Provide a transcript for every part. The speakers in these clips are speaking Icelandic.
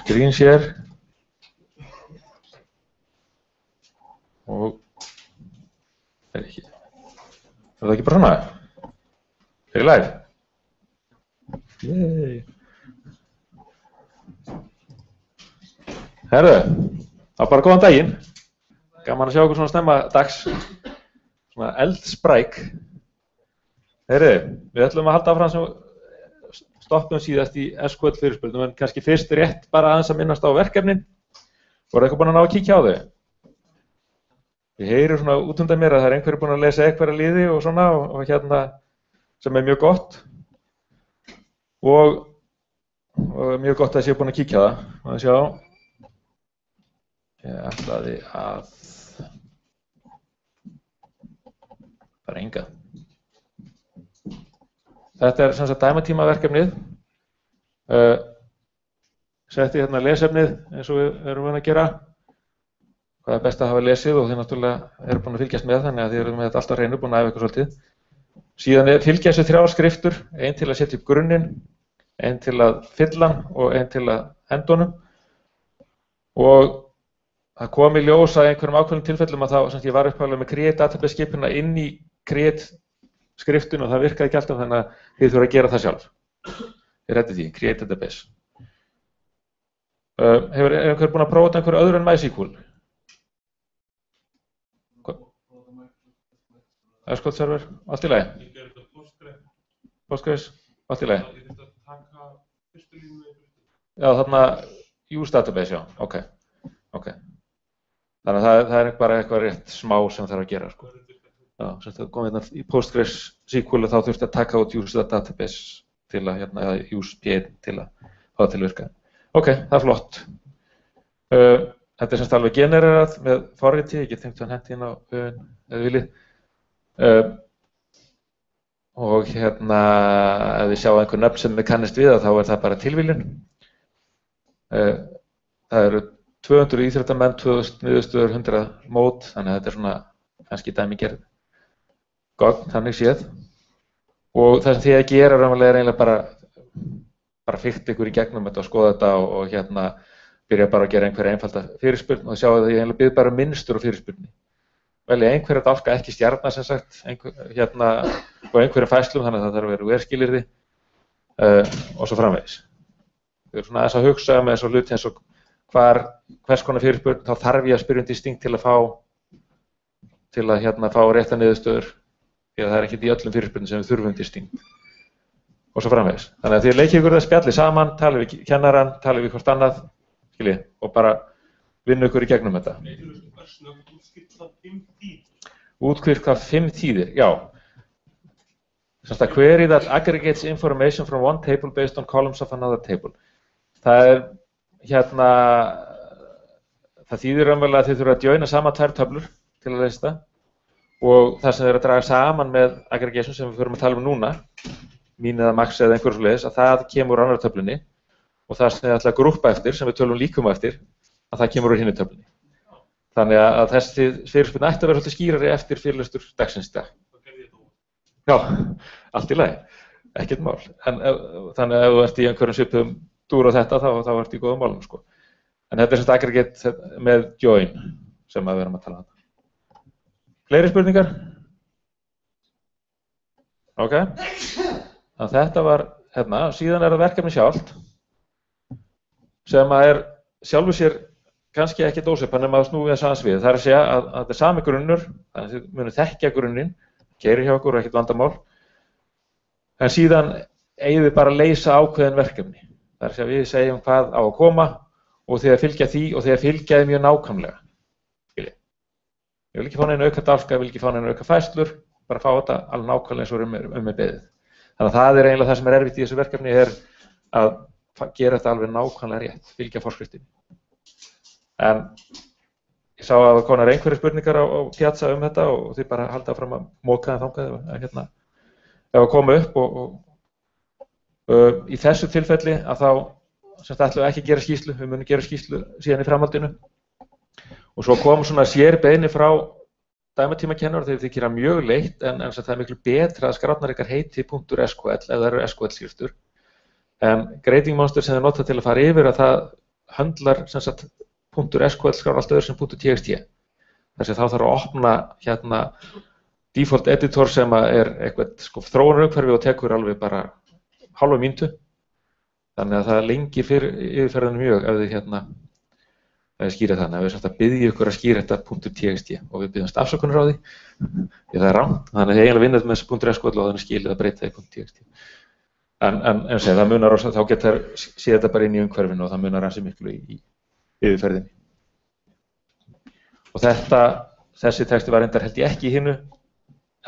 Screen share. Og er það ekki bara svona? Er ég live? Yay. Herðu, það bara góðan daginn. Gaman að sjá okkur svona snemma dags. Svona eldspræk. Herðu, við ætlum að halda áfram sem stoppum síðast í SQL fyrirspurnum, en kannski fyrst rétt bara aðeins að minnast á verkefnin. Voru eitthvað búin að ná að kíkja á þau? Ég heyri svona út undan mér að það er einhverju búin að lesa einhverja liði og svona og hérna sem er mjög gott og mjög gott að það sé búin að kíkja það. Að sjá. Ég ætlaði að bara enga. Þetta er sem sagt dæmatímaverkefnið. Setti hérna lesefnið eins og við erum vön að gera. Hvað er best að hafa lesið og þið náttúrulega eru búin að fylgjast með þannig að þið eru með þetta alltaf reynu búin að æfa ykkur svolítið. Síðan fylgja þessu 3 skriftur, ein til að setja upp grunninn, ein til að fylla hann og ein til að henda honum. Og það kom í ljós að einhverjum ákveðnum tilfellum að þá, ég var upphaflega með create database skipuna inn í create skriftun og það virkaði ekki alltaf þannig að þið þurfa að gera það sjálf. Ég reddi því, create database. Hefur einhver búin að prófa þetta einhverju öðru en MySQL? SQL server, allt í lagi? Postgres, allt í lagi? Já, þarna use database, já, ok. Þannig að það er bara eitthvað rétt smá sem þarf að gera, sko. Já, sem það kom hérna í Postgres SQL og þá þurfti að taka út use database til að, eða use p1 til að fá það til að virka. Ok, það er flott. Þetta er semst alveg genererað með forriti, ég get tengt að hendi inn á eða viljið. Og hérna, ef þið sjá einhver nöfn sem við kannist við þá er það bara tilviljun. Það eru 200 íþróttamenn, 2000 niðurstöður, 100 mót, þannig að þetta er svona kannski dæmigerð gogn, þannig séð. Og það sem þið að gera raunverulega er eiginlega bara fyrkt ykkur í gegnum þetta og skoða þetta og hérna byrja bara að gera einhverja einfalda fyrirspurn og sjáu að ég eiginlega byrð bara minnstur á fyrirspurni. Velja einhverja dálka, ekki stjarnar sem sagt, og einhverja fæslum, þannig að það þarf að vera where-skilyrði og svo framvegis. Þau eru svona aðeins að hugsa með þessu hluti eins og hvers konar fyrirspurn, þá þarf ég að spyrja distinkt til að fá rétta niðurstöður, því að það er ekkert í öllum fyrirspurnum sem við þurfum distinkt. Og svo framvegis. Þannig að þið leikið ykkur það spjalli saman, talið við kennarann, talið við hvort annað, skiljið, og bara vinna ykkur í gegnum þetta. Útskýrt hvað 5 þýðir, já. Þannig að query that aggregates information from one table based on columns of another table. Það er það þýðir raunverulega að þið þurfa að joina saman 2 töflur til að leysa það og það sem þið eru að draga saman með aggregation sem við förum að tala um núna, mín eða max eða einhverjum svoleiðis, að það kemur úr annar töflunni og það sem þið ætla að grúppa eftir, sem við tölum líkum eftir, að það kemur úr hinni töflunni. Þannig að þessi fyrirspurn ætti að vera svolítið skýrari eftir fyrirlestur dagsins dag. Já, allt í lagi, ekkert mál. Þannig að ef þú ert í einhverjum svipuðum dúr á þetta, þá ert í góðum málum, sko. En þetta er svona aggregate með join sem við erum að tala um. Fleiri spurningar? Ok. Þannig að þetta var, síðan er það verkefni sjálft, sem að er sjálfu sér kannski ekkert ósvipað nema að snúið þess aðeins við. Það er að segja að þetta er sami grunnur, þannig að þið munið þekkja grunninn, keyrir hjá okkur og ekkert vandamál. En síðan eigið þið bara að leysa ákveðin verkefni. Það er að segja við segjum hvað á að koma og þið að fylgja því og þið að fylgja því mjög nákvæmlega. Ég vil ekki fá neina auka dálka, ég vil ekki fá neina auka fæslur, bara fá þetta alveg nákvæmlega eins og með beðið. Þannig að það er eiginlega það sem er erfitt í þessu verkefni er að gera þetta alveg nákvæmlega rétt, fylgja forskriftinni. En ég sá að það konar einhverju spurningar á Piazza um þetta og þið bara halda fram að móka það þangað ef að koma upp og í þessu tilfelli að þá ætlum við ekki að gera skýrslu, við munum gera skýrslu síðan í framhaldinu og svo kom svona sérbeiðni frá dæmatímakennarar þegar þið gera mjög leitt en það er miklu betra að skrárnar ykkar heiti .SQL ef það eru SQL skýrstur en grading monster sem þið nota til að fara yfir að höndlar sem sagt .SQL skráir allt öðru sem .txt. Þess að þá þarf að opna hérna default editor sem er eitthvað þróunarumhverfi og tekur alveg bara hálfa mínútu. Þannig að það lengir fyrir yfirferðinu mjög ef þið hérna skýra þannig að við semst að biðja ykkur að skýra þetta .txt og við biðjumst afsökunar á því það er rangt, þannig að þið eiginlega vinnið með þessu .SQL og þannig skilið að breyta í .txt en það munar þá geta séð þetta bara inn í umhverfinu og það munar ansi miklu í yfirferðinni og þessi texti var reyndar held ég ekki í hinu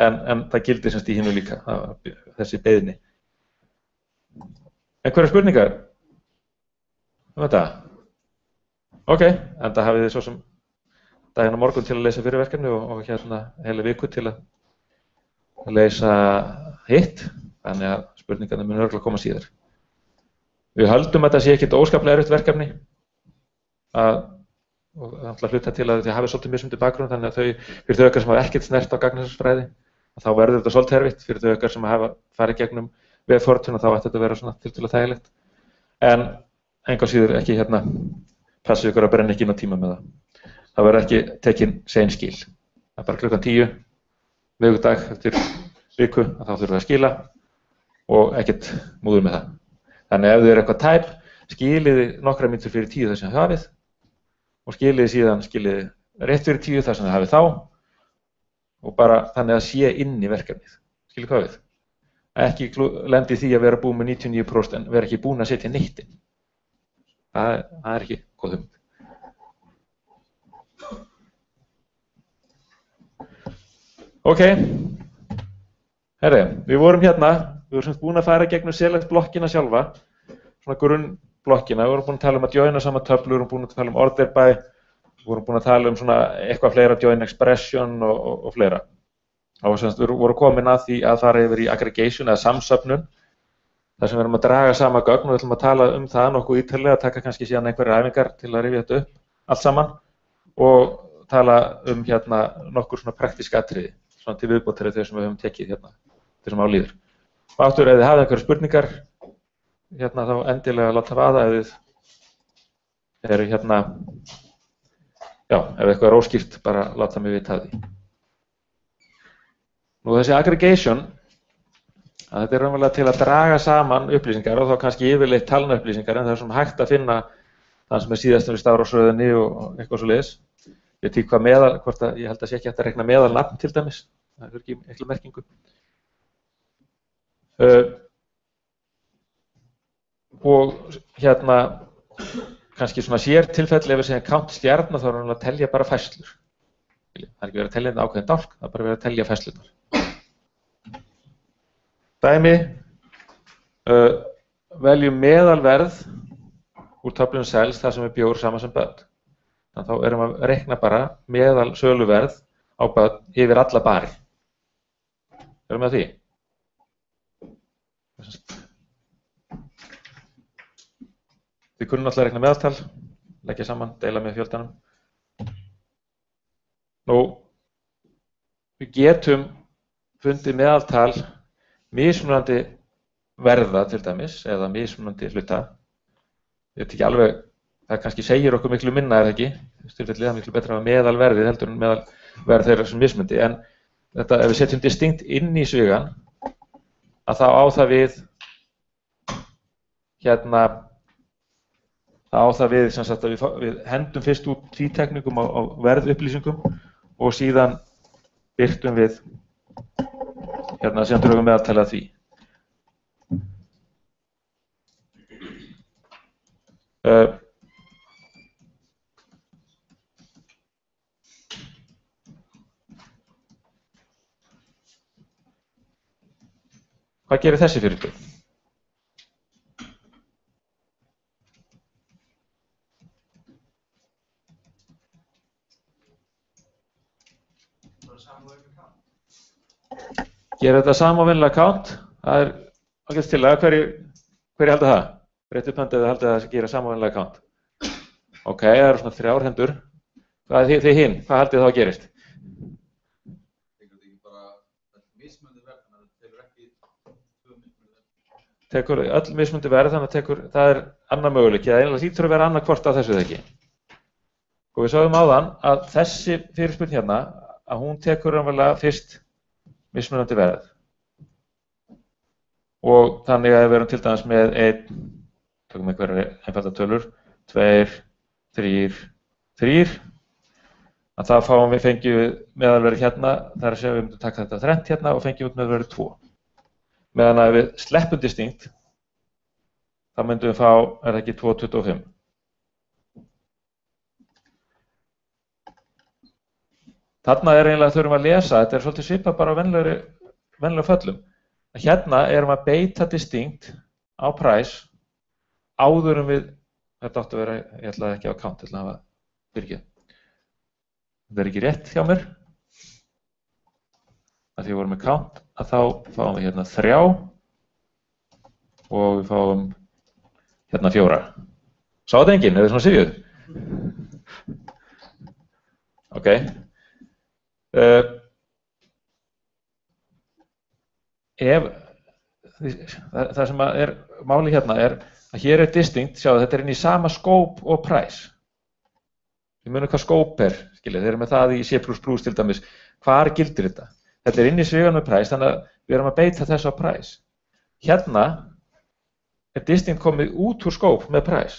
en það gildi semst í hinu líka þessi beiðni einhverjar spurningar þetta? Ok, en það hafið þið svo sem daginn á morgun til að leysa fyrir verkefni og hérna heila viku til að leysa hitt, þannig að spurningarnir mun örugglega koma síðar. Við höldum að það sé ekkert óskaplega erfitt verkefni og það hluta til að þið hafið svolítið mismunandi bakgrunn, þannig að fyrir þau okkar sem hafa ekkert snert á gagnasafnsfræði, þá verður þetta svolítið erfitt, fyrir þau okkar sem hafa farið gegnum veffortuna þá ætti þetta að vera svona tiltölulega þægilegt. En engu að síður ekki hérna passið ykkur að brenna ekki inn á tíma með það. Það verður ekki tekin sein skil. Það er bara klukkan 10, vikudag eftir viku að þá þurfum við að skila og ekkert múður með það. Þannig ef þið eru eitthvað tæp, skiliði nokkra mínútur fyrir 10 þar sem þið hafið og skiliði síðan rétt fyrir 10 þar sem þið hafið þá og bara þannig að sé inn í verkefnið. Skiljið hvað við? Ekki lendi því að vera búin með 99% en vera ekki búin að setja neitt inn. Það er ekki góð hugmynd. Ok, við vorum hérna, við vorum búin að fara gegnum select blokkina sjálfa, svona grunnblokkina, við vorum búin að tala um að joina saman töflur, við vorum búin að tala um order by, við vorum búin að tala um svona eitthvað fleira, join expression og fleira. Og við vorum komin að því að fara yfir í aggregation eða samsöfnun, þar sem við erum að draga sama gögn og við ætlum að tala um það nokkuð ítarlega, taka kannski síðan einhverjar æfingar til að rifja þetta upp allt saman og tala um hérna nokkur svona praktísk atriði, svona til viðbótar þau sem við höfum tekið hérna, þessum álíður. Og aftur ef þið hafið einhverjar spurningar, hérna þá endilega láta vaða ef þið eru hérna, já, ef eitthvað er óskýrt, bara láta mig vita því. Nú þessi aggregation, þetta er raunverulega til að draga saman upplýsingar og þá kannski yfirleitt talnaupplýsingar en það er svona hægt að finna þann sem er síðastur í stafrófsröðinni og eitthvað svoleiðis. Ég veit ekki hvað ég held að sé ekki hægt að reikna meðalnafn til dæmis, það er ekki miklu merkingu. Og hérna kannski svona sér tilfelli ef við segjum count stjarna þá er hann að telja bara færslur. Það er ekki verið að telja ákveðin dálk, það er bara verið að telja færslunar. Dæmi, veljum meðalverð úr töflunum sels þar sem er bjór saman sem börn. Þannig þá erum við að reikna bara meðal söluverð á börn yfir alla bari. Erum við að því? Við kunnum alltaf að reikna meðaltal, leggja saman, deila með fjöldanum. Nú, við getum fundið meðaltal mismunandi verða til dæmis, eða mismunandi hluta. Ég veit ekki alveg, það kannski segir okkur miklu minna, er það ekki? Styrfellið er miklu betra að meðalverðið heldur en meðalverð þeirra sem mismundi. En þetta, ef við setjum distinkt inn í svigan, að þá á það við, hérna, það á það við, sem sagt, að við hendum fyrst út tvítekningum á verðupplýsingum og síðan birtum við hérna sem drögum meðaltalið að því. Hvað gerir þessi fyrirspurn? Gerir þetta samofinn account? Það er ágætt til að hverju haldið það? Breytt upp hönd eða haldið það að gera samofinn account? Ok, það eru svona 3 hendur. Hvað er þið hinn? Hvað haldið það að gerist? tekur öll mismunandi verð, þannig að það annar möguleiki, það eiginlega hlýtur að vera annað hvort af þessu eða ekki. Og við sögðum áðan að þessi fyrirspurn hérna, að hún tekur raunverulega fyrst mismunandi verð. Og þannig að við erum til dæmis með 1, tökum einhverja einfalda tölur, 2, 3, 3, að það fengjum við meðalverið hérna, það að segja við myndum taka þetta þrennt hérna og fengjum út meðalverið 2. Meðan að við sleppum distinkt, þá myndum við fá, það ekki 2,25. Þarna eiginlega þurfum að lesa, þetta svolítið svipað bara á venjulegum föllum. Hérna erum að beita distinkt á price áður við, þetta átti að vera, ég ætlaði ekki á count, ég ætlaði að hafa byrgið. Þetta ekki rétt hjá mér. Að því við vorum með count, að þá fáum við hérna 3 og við fáum hérna 4. Sá þetta enginn, eða svona sifjuð? Ok. Það sem máli hérna að hér distinct, sjáðu þetta inn í sama scope og price. Við munum hvað scope skiljið, þeir eru með það í C++ til dæmis, hvar gildir þetta? Þetta inn í svigan með price, þannig að við erum að beita þessu á price. Hérna distinct komið út úr scope með price.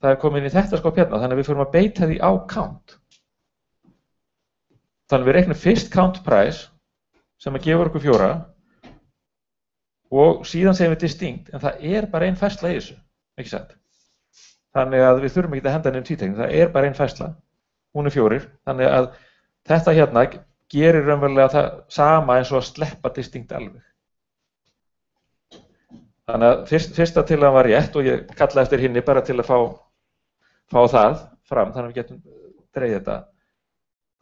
Það komið inn í þetta scope hérna, þannig að við fyrir að beita því á count. Þannig að við reiknum fyrst count price sem að gefa okkur 4 og síðan segjum við distinct, en það bara ein færsla í þessu, ekki satt. Þannig að við þurfum ekki að henda nefnum tvítekning, það bara ein færsla, hún 4, þannig að þetta hérna gerir raunverulega það sama eins og að sleppa distinct alveg. Þannig að fyrsta tillagan var rétt og ég kallaði eftir hinni bara til að fá það fram, þannig að við getum dreigið þetta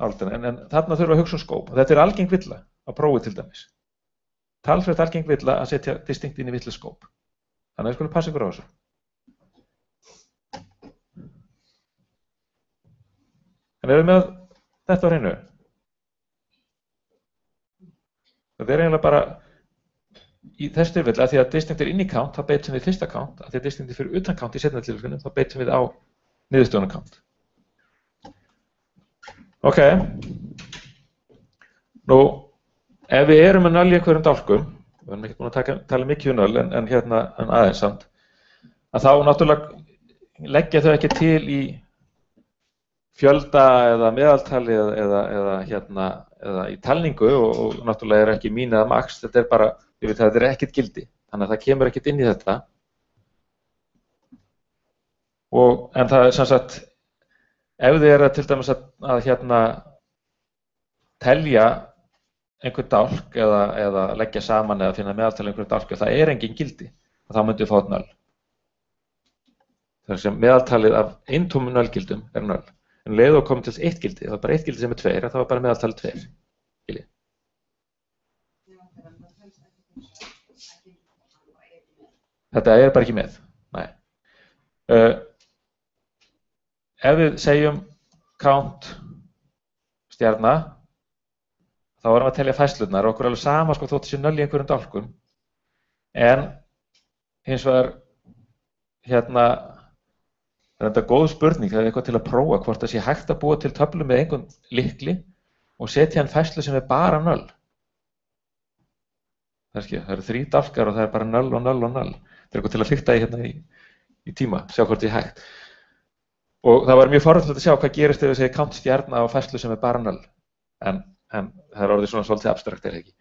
álitinu. En þarna þurfum við að hugsa skóp. Þetta algeng villa á prófi til dæmis. Talsvert algeng villa að setja distinkt inn í villaskóp. Þannig að við skulum passa ykkur á þessu. En erum við með þetta á hreinu? Það eiginlega bara í þessu tilfelli að því að distinkt inn í count, þá beitum við fyrsta count, að því að distinkt fyrir utan count í seinna tilfellinu, þá beitum við á niðurstöðuna count. Ok. Nú, ef við erum með null í einhverjum dálkum, við erum ekki búin að tala mikið um null, en aðeins samt, að þá náttúrulega leggja þau ekki til í fjölda eða meðaltali eða í talningu og náttúrulega ekki mín eða max, þetta bara, ég veit að þetta ekkert gildi, þannig að það kemur ekkert inn í þetta. En það sem sagt, ef þið til dæmis að telja einhver dálk eða leggja saman eða finna meðaltali einhver dálk, það engin gildi og þá myndum við fá null. Þess að meðaltalið af eintómum nullgildum null. En leið og komið til eitt gildi, það var bara eitt gildi sem 2, það var bara meðaltalið 2. Gildi. Þetta bara ekki með, nei. Ef við segjum count stjarna, þá erum við að telja fæslurnar og okkur alveg sama þótt þessi null í einhverjum dálkum. En hins vegar, það þetta góð spurning, það eitthvað til að prófa hvort það sé hægt að búa til töflu með einhvern lykli og setja hann fæslu sem bara null. Það eru 3 dálkar og það bara null og null og null. Það eitthvað til að fikta í tíma, sjá hvort það hægt. Og það var mjög forvitnilegt að sjá hvað gerist ef við segjum count stjarna á fæslu sem bara null. En það orðið svona svolítið abstrakt ekki.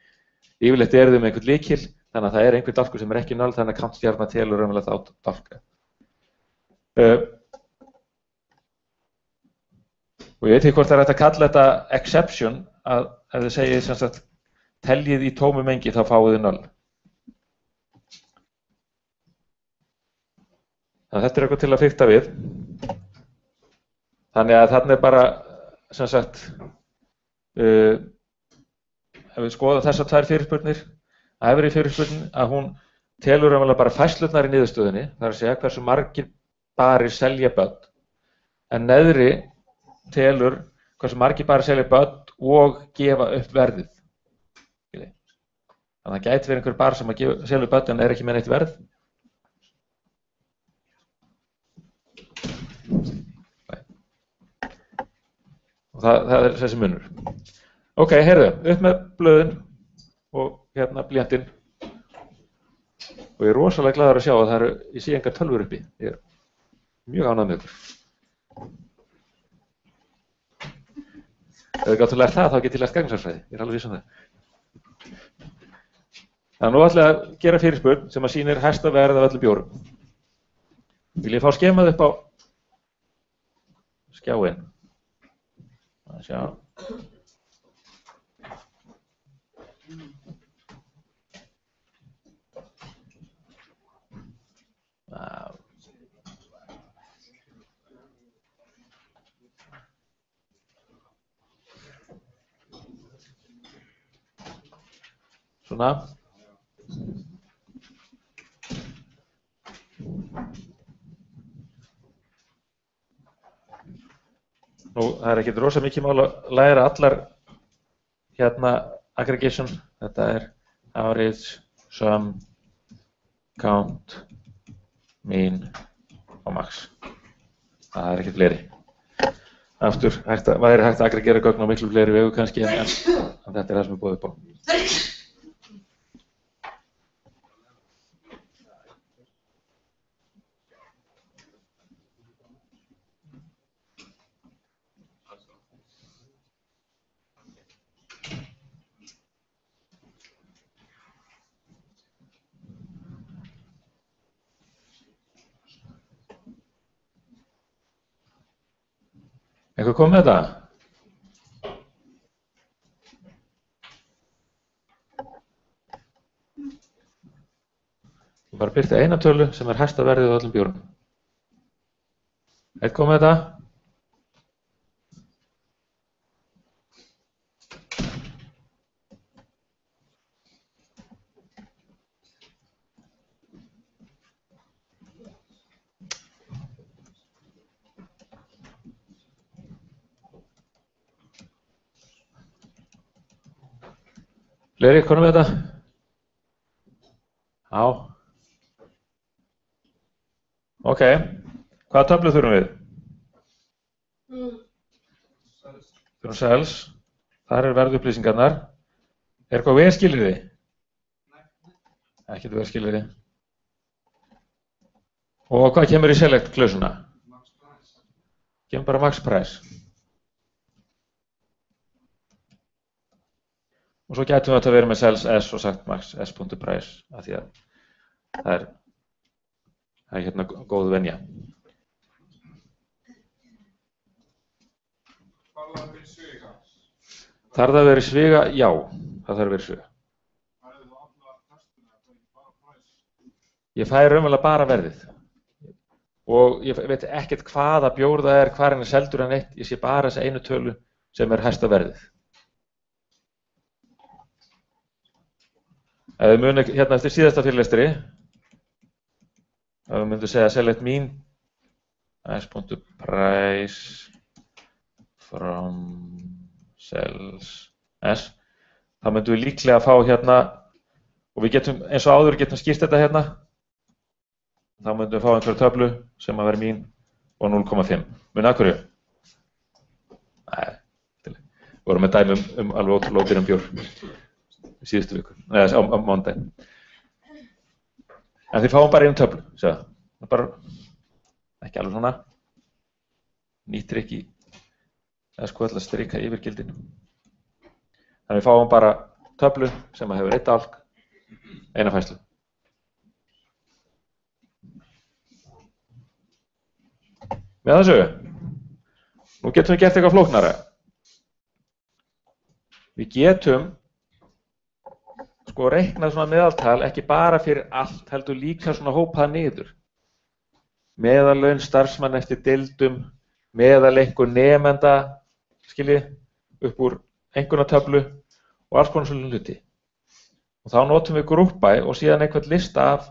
Yfirleitt þau með einhvern lykil, þannig að það einhver dálkur sem ekki null, þannig að count stjarna telur raunverulega þá dálka. Og ég veit ekki hvort það hægt að kalla þetta exception, að ef þið segið sem sagt teljið í tómu mengi þá fáið þið null. Þannig að þetta eitthvað til að fikta við. Þannig að þarna bara sem sagt ef við skoðum þessar 2 fyrirspurnir, að efri fyrirspurnin að hún telur raunverulega bara færslurnar í niðurstöðunni, það að segja hversu margir barir selja börn, en neðri telur hversu margir barir selja börn og gefa upp verðið. Þannig að það gæti verið einhver bar sem að selur börn en ekki með neitt verð. Og það þessi munur. Ok, heyrðu, upp með blöðin og blýantinn. Og ég rosalega glaður að sjá að ég sé engar tölvur uppi. Ég mjög ánægður með ykkur. Ef þið gáttu lært það, þá get ég lært gagnsarsfræði. Ég alveg viss það. Það nú ætla að gera fyrirspurn sem að sýnir hæsta verð af öllum bjórum. Vil ég fá skemað upp á skjáinn. Það sjá. Svona. Nú, það ekkert rosa mikið mál að læra allar aggregation. Þetta average, sum, count, mean og max. Það ekkert fleiri. Aftur, væri hægt að aggregera gögn á miklu fleiri vegu kannski en þetta það sem búið upp á. Eitthvað kom með þetta? Ég bara birti eina tölu sem hæsta verðið á öllum bjórum. Eitthvað kom með þetta? Fleiri, hvað með þetta? Já. Ok. Hvaða töflu þurfum við? Þurfum cells. Þar verðupplýsingarnar. Eitthvað verðskilyrði? Ekkert verðskilyrði. Og hvað kemur í select klausuna? Kemur bara max price. Og svo gætum við að vera með cells S og sagt max S.price af því að það er góð venja. Þarf það að vera í sviga? Þarf það að vera í sviga? Já, það þarf að vera í sviga. Færðu þú alla testuna eða bara price? Ég fæ raunverulega bara verðið. Og ég veit ekkert hvaða bjór það er, hvar hann er seldur en eitt. Ég sé bara þessa einu tölu sem hæsta verðið. Ef við munum eftir síðasta fyrirlestri, ef við myndum segja select mean S.price from cells S, þá myndum við líklega að fá og við getum, eins og áður getum skýrt þetta þá myndum við fá einhverja töflu sem að vera mean og 0,5. Munið af hverju? Nei, við vorum með dæmi alveg ótrúlega ódýran bjór. Síðustu viku, eða á mánudaginn. En þið fáum bara einu töflu, það er bara ekki alveg svona. Nýtt trikk eða sko ætla að strika yfir gildin. Þannig við fáum bara töflu sem hefur eitt dálk, eina færslu. Með þessu, nú getum við gert eitthvað flóknara. Við getum reiknað svona meðaltal ekki bara fyrir allt, heldur líka svona hópað niður. Meðallaun starfsmann eftir deildum, meðaleinkunn nemenda, skiljið, upp úr einkunnatöflu og alls konar svona hluti. Og þá notum við grúppæ og síðan einhvern lista af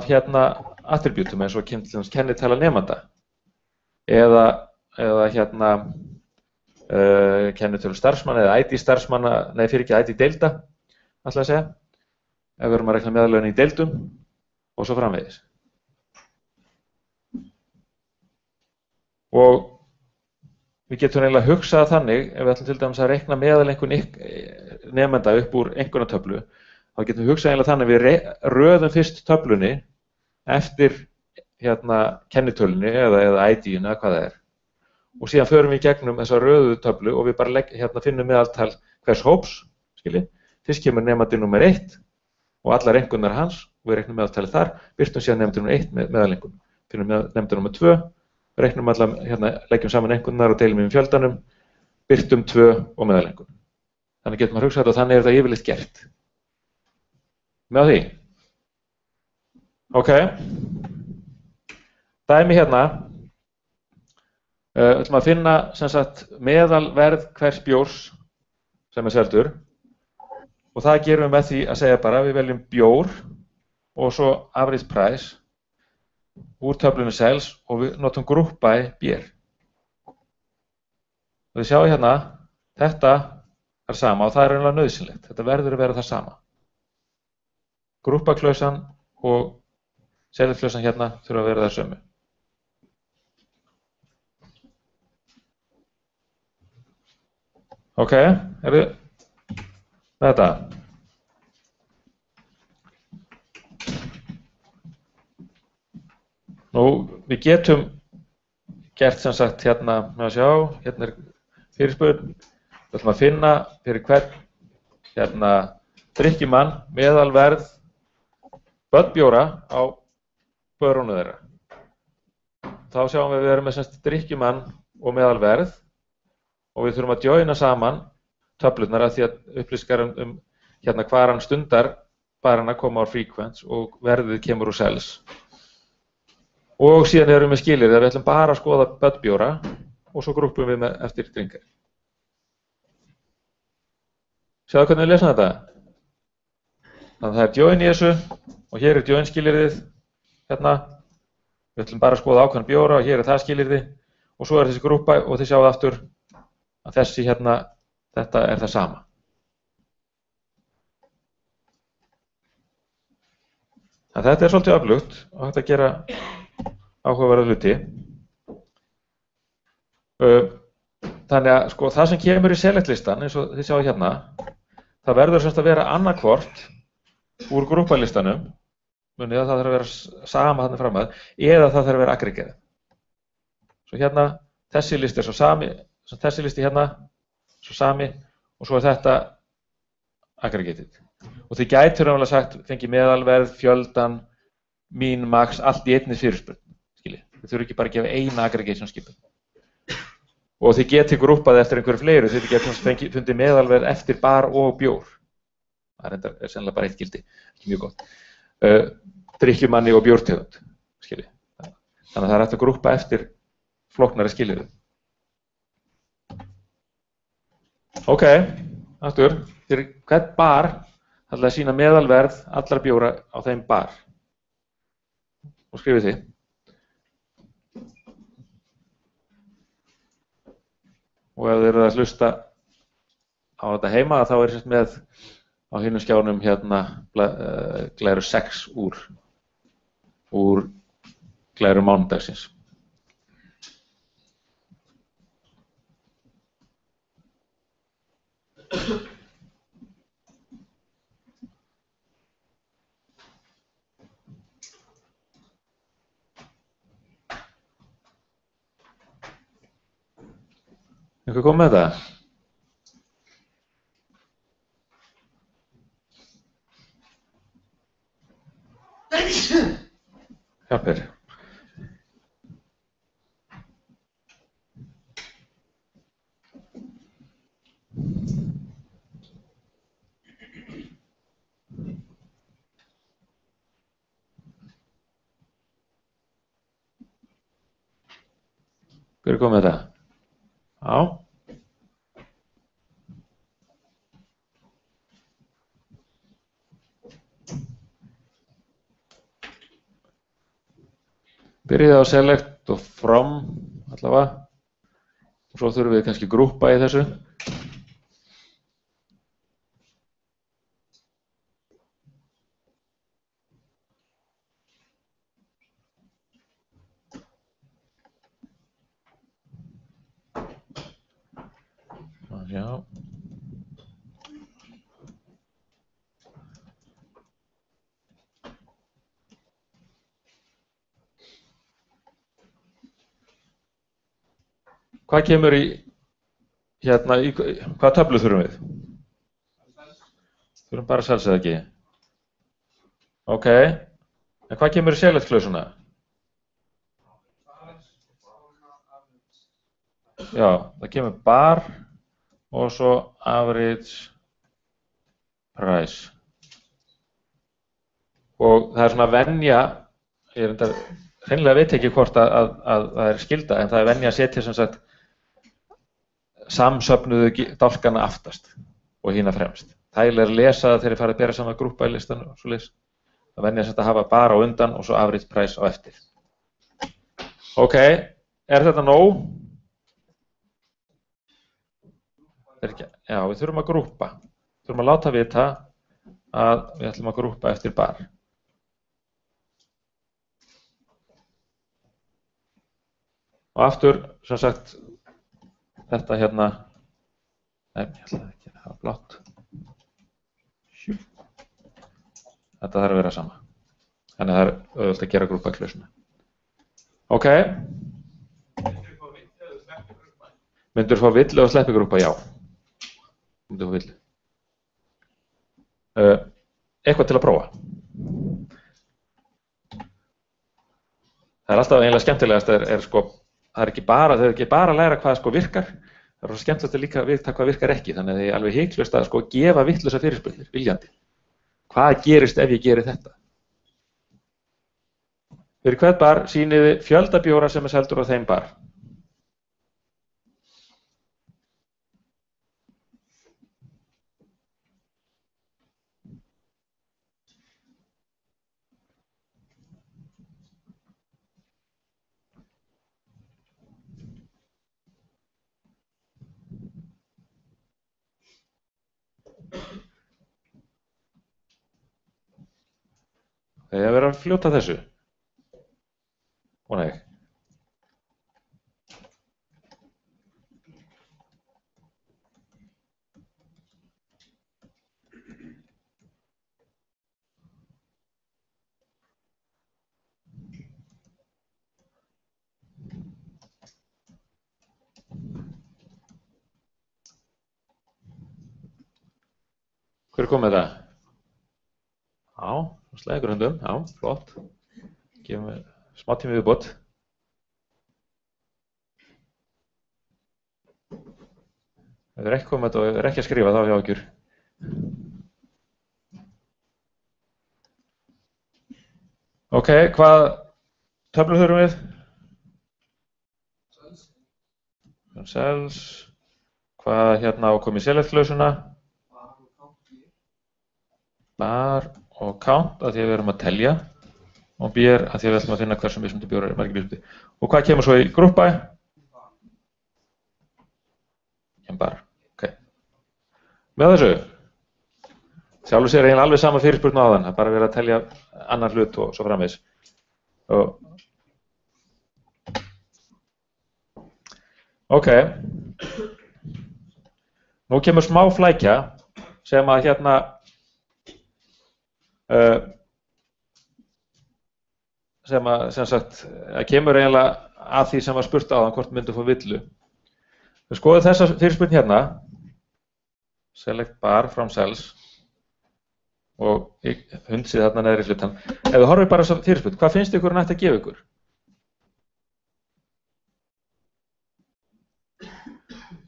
attribútum eins og kennitala nemenda eða kennitölu starfsmanna eða ID starfsmanna, nei fyrir ekki ID deilda. ætla að segja, ef við erum að reikna meðallaun í deildum og svo framvegis. Og við getum eiginlega hugsað þannig, ef við ætlum til dæmis að reikna meðaleinkunn nemenda upp úr einkunnatöflu, þá getum við hugsað eiginlega þannig að við röðum fyrst töflunni eftir kennitölunni eða ID-inu eða hvað það er. Og síðan förum við í gegnum þessa röðu töflu og við bara finnum meðaltal hvers hóps, skilji. Fyrst kemur nemandi númer 1 og allar einkunnar hans, og við reiknum meðaltalið þar, birtum síðan nemandi númer 1 meðaleinkunn. Finnum nemandi númer 2, reiknum allar, leggjum saman einkunnar og deilum í fjöldanum, birtum 2 og meðaleinkunn. Þannig getur maður hugsað þetta og þannig er þetta yfirleitt gert. Með því? Ok. Dæmi hérna, við ætlum að finna sem sagt meðalverð hvers bjórs sem er seldur og það gerum við með því að segja bara við veljum bjór og svo average price úr töflunni sales og við notum group by beer. Og þið sjáu hérna, þetta er sama og það er eiginlega nauðsynlegt, þetta verður að vera það sama. Group by klausan og sales klausan hérna þurfa að vera það sömu. Ok, eru með þetta? Nú, við getum gert sem sagt hérna, með að sjá, hérna er fyrirspurn, við ætlum að finna fyrir hvern drykkjumann meðalverð böllbjóra á börunum þeirra. Þá sjáum við erum með sem sagt drykkjumann og meðalverð og við þurfum að joina saman töflurnar að því að upplýsingar hvar hann stundar barana koma á frequents og verðið kemur úr sales. Og síðan erum við skilyrði að við ætlum bara að skoða böllbjóra og svo grúppum við með eftir drinkar. Sjáðu hvernig við lesum þetta? Þannig að það er join í þessu og hér er join skilyrðið hérna. Við ætlum bara að skoða ákveðna bjóra og hér er það skilyrði og svo er þessi grúppa og þið sjáðu aftur að þessi hérna, þetta er það sama. En þetta er svolítið öflugt og hægt að gera áhugaverða hluti. Þannig að sko, það sem kemur í select-listan, eins og þið sjáu hérna, það verður semst að vera annarkvort úr grúppalistanum, munið að það þarf að vera sama þarna fram að, eða það þarf að vera aggregerað. Svo hérna, þessi listi er svo sami, þessi listi hérna, svo sami, og svo er þetta aggregated. Og þið gætur náttúrulega sagt, fengi meðalverð, fjöldan, mín, max, allt í einni fyrirspurn, skiljið. Þið þurfum ekki bara að gefa eina aggregation skipun. Og þið getið grúppað eftir einhverju fleiru, þið getið fundið meðalverð eftir bar og bjór. Það er sennilega bara eitt gildi, ekki mjög gott. Drykkjumanni og bjórtegund, skiljið. Þannig að það er hægt að grúppa eftir flóknari skilyrðum. Ok, aftur, fyrir hvern bar ætla að sýna meðalverð allra bjóra á þeim bar. Og skrifið þið. Og ef þið eru að hlusta á þetta heima, þá er sérst með á hinum skjánum hérna glæru 6 úr glæru mánudagsins. Einhver kom með það? Hjálpir. Hver kom með það? Já. Byrjið á select og from allavega. Og svo þurfum við kannski grúppa í þessu. Já. Hvað kemur í, hérna, hvað töflu þurfum við? Þurfum bara sels eða ekki? Ok, en hvað kemur í select-klausuna? Já, það kemur bar og svo average price. Og það er svona venja, ég hreinlega veit ekki hvort að það er skylda, en það er venja að setja sem sagt samsöfnuðu dálkana aftast og hína fremst. Þægilega er að lesa það þegar ég farið að bera saman grúpa í listan og svo leys. Það venja að hafa bar á undan og svo average price á eftir. Ok, er þetta nóg? Já, við þurfum að grúpa. Við þurfum að láta vita að við ætlum að grúpa eftir bar. Og aftur, sem sagt, þetta hérna, nei, ég ætla ekki að hafa blátt. Þetta þarf að vera sama. Þannig að það er auðvitað að gera grúpaklausuna. Ok. Myndur þú fá villu og sleppi grúpa? Já. Myndur þú fá villu. Eitthvað til að prófa. Það er alltaf eiginlega skemmtilegast sko, það er ekki bara að læra hvað sko virkar, það er skemmtilegt að líka vita hvað virkar ekki, þannig að þið er alveg hiklaust að sko gefa vitlausa fyrirspurnir, viljandi. Hvað gerist ef ég geri þetta? Fyrir hvern bar sýniði fjölda bjóra sem er seldur á þeim bar. Þegar ég verið að fljóta þessu. Og nei. Hver kom með það? Já, slægur hundum, já, flott. Gefum við smá tími viðbót. Ef þið er ekki komið og er ekki að skrifa þá hjá ykkur. Ok, hvað töflu þurfum við? Cells. Hvað hérna á komið select-klausuna? Bar og count að því að við erum að telja og bér að því að við ætlum að finna hversu mismunandi bjórar er margir mismunandi. Og hvað kemur svo í grúpa? Bar, ok. Með þessu, sjálfur sér eiginlega alveg sama fyrirspurn á þann, það er bara verið að telja annan hlut og svo framvegis. Ok, nú kemur smá flækja sem að hérna sem sagt kemur eiginlega að því sem var spurt á þann hvort myndu fá villu. Við skoðum þessa fyrirspurn hérna, select bar from cells og hundsið þarna neðri hlutan. Ef við horfum bara á þessa fyrirspurn, hvað finnst ykkur nætt að gefa ykkur?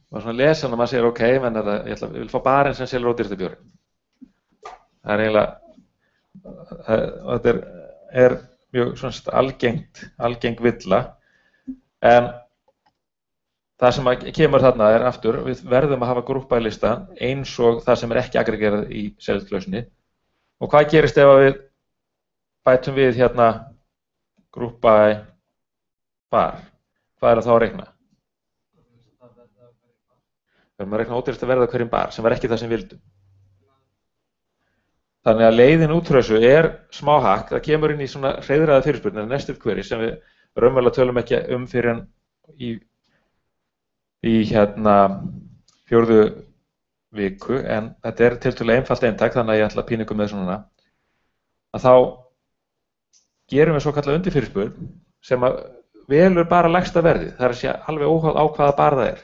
Maður svona lesa hann og maður segir ok, menn ég vil fá barinn sem selur ódýrasta bjórinn. Það er eiginlega, þetta er mjög svona algeng villa, en það sem kemur þarna er aftur, við verðum að hafa grúpa í listan eins og það sem er ekki aggregerað í select-klausunni. Og hvað gerist ef við bætum við hérna grúpa í bar? Hvað er það þá að reikna? Við erum að reikna ódýrasta verð á hverjum bar, sem var ekki það sem við vildum. Þannig að leiðin út frá þessu er smá hakk, það kemur inn í svona hreiðraða fyrirspurnir, nested query, sem við raunverulega tölum ekki fyrir en í hérna fjórðu viku, en þetta er tiltölulega einfalt eintak, þannig að ég ætla að pína ykkur með svona, að þá gerum við svo kallað undirfyrirspurn sem að velur bara lægsta verðið, það er að segja alveg óháð á hvaða bar það er.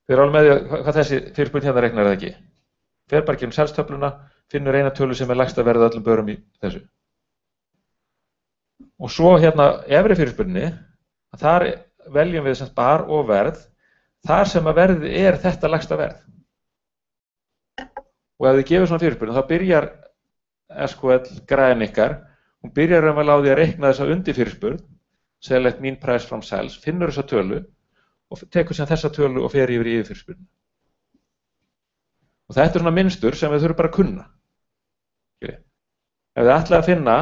Þið eru alveg með því hvað þessi fyrirspurn hérna reiknar eða ekki. Fer bara gerum selstöfluna, finnur eina tölu sem er lægsta verðið öllum börum í þessu. Og svo hérna efri fyrirspurninni, þar veljum við sem bar og verð, þar sem að verðið er þetta lægsta verð. Og ef þið gefur svona fyrirspurn, þá byrjar SQL græðin ykkar, hún byrjar á því að reikna þessa undirfyrirspurn, select mean price from sales, finnur þessa tölu og tekur sem þessa tölu og fer yfir í yfirfyrirspurn. Og þetta er svona mynstur sem við þurfum bara að kunna. Ef þið ætlaði að finna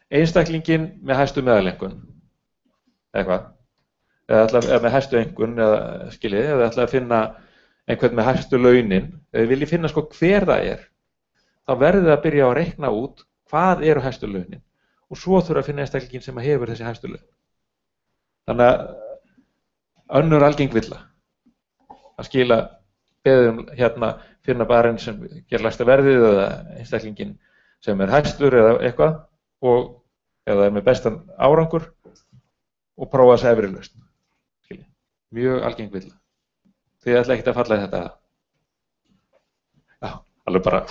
einstaklingin með hæstu meðalengun, eða hvað, eða með hæstu engun, eða skiljið, ef þið ætlaði að finna einhvern með hæstu launin, ef þið viljið finna sko hver það er, þá verðið þið að byrja á að reikna út hvað eru hæstu launin og svo þurfa að finna einstaklingin sem hefur þessi hæstu laun. Þannig að önnur algeng villa að skila beðum hérna finna barinn sem ger lægsta verðið eða einstaklingin sem er hæstur eða eitthvað og eða er með bestan árangur og prófa þess efri lausn. Mjög algeng villa. Þið ætla ekkert að falla í þetta. Já, alveg bara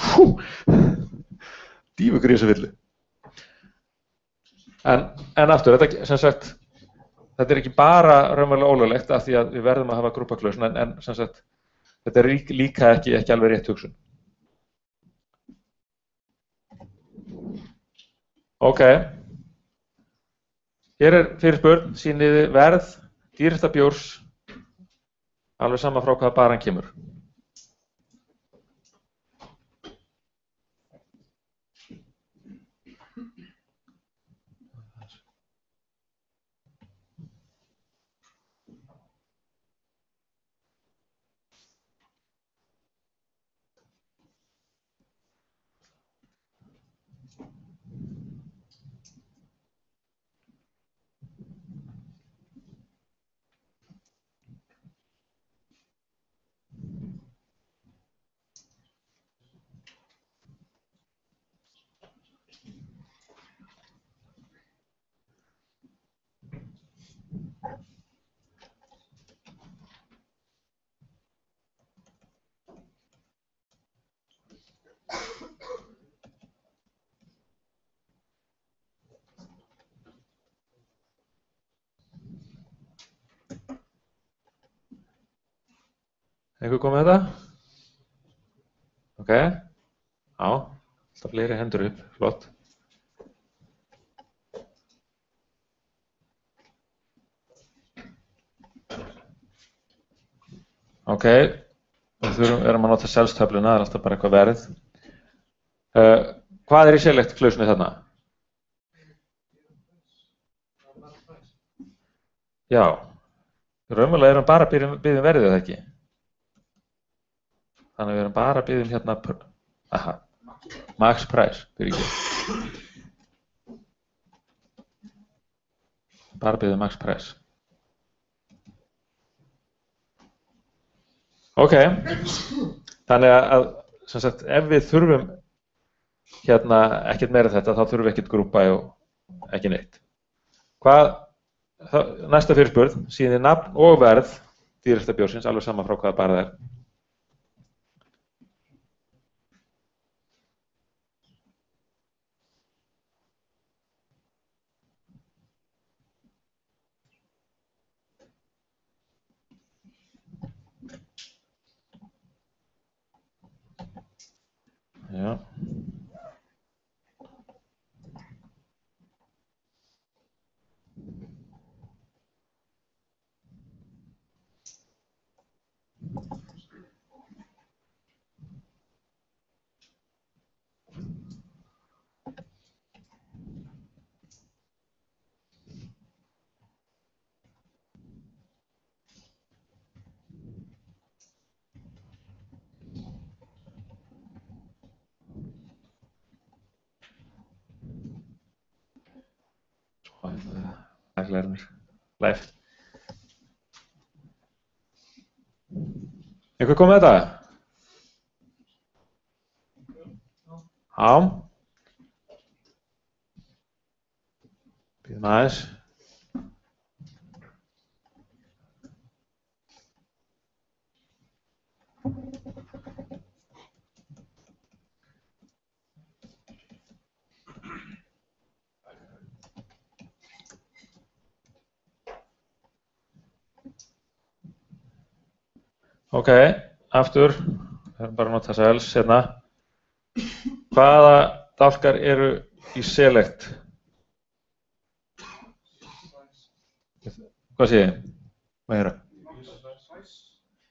dýfugur í þessu villu. En aftur, þetta sem sagt þetta er ekki bara raunverulega ólöglegt af því að við verðum að hafa grúpaklausun en sem sagt þetta er líka ekki alveg rétt hugsun. Ok. Hér er fyrirspurn, sýniði verð dýrasta bjórs alveg sama frá hvaða bar hann kemur. Einhver komið með þetta? Ok. Já, alltaf fleiri hendur upp, flott. Ok, við erum að nota selstöfluna, það er alltaf bara eitthvað verð. Hvað er í select klausunni þarna? Já, raunverulega erum bara að biðja verðið eða ekki? Þannig að við erum bara að biðja hérna, max price, fyrir ekki. Bara biðja max price. Ok, þannig að sem sagt, ef við þurfum hérna ekkert meira þetta, þá þurfum við ekkert grúpa og ekki neitt. Næsta fyrirspurn, sýnir nafn og verð dýrasta bjórsins, alveg sama frá hvaða bar það er. Já. Það glæðir mér. Live. Einhver kom með þetta? Já. Bíðum aðeins. Ok, aftur, við erum bara að nota þessa els hérna. Hvaða dálkar eru í select? Hvað sé ég? Hvað er það?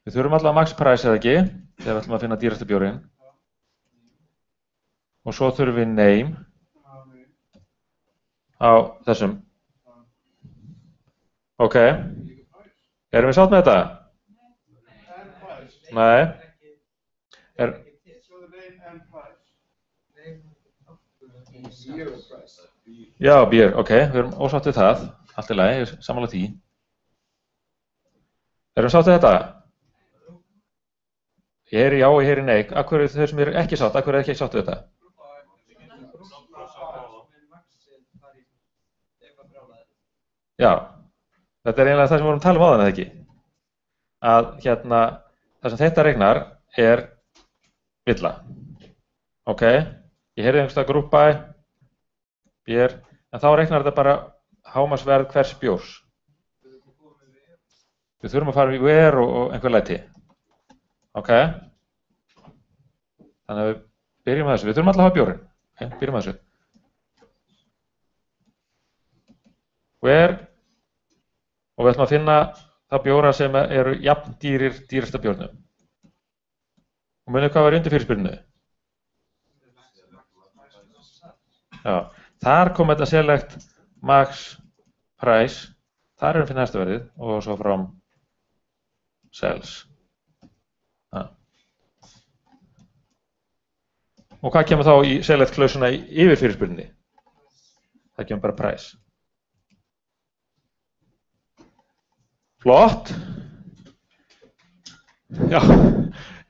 Við þurfum alltaf max price eða ekki, þegar við ætlum að finna dýrasta bjórinn. Og svo þurfum við name á þessum. Ok, erum við sátt með þetta? Nei. Já, beer, ok, við erum ósátt við það. Allt í lagi, sammála því. Erum við sátt við þetta? Ég heyri já og ég heyri nei. Akkur eru þau sem eru ekki sátt? Akkur eru ekki sátt við þetta? Já, þetta er eiginlega það sem við vorum að tala um áðan, eða ekki? Að hérna, það sem þetta regnar er villa. Ok, ég heyrði einhverstað group by, bér, en þá regnar þetta bara hámarksverð hvers bjórs. Við þurfum að fara í where og einhver læti. Ok, þannig að við byrjum að þessu. Við þurfum alltaf að hafa bjórinn. Ok, byrjum að þessu. Where, og við ætlum að finna það bjóra sem eru jafn dýrir dýrasta bjórnum. Og munið hvað var undir fyrirspyrnu? Já, þar kom þetta select max price, þar erum við að finna hæsta verðið og svo from sales. Ja. Og hvað kemur þá í select klausuna yfir fyrirspyrnunni? Það kemur bara price. Flott. Já,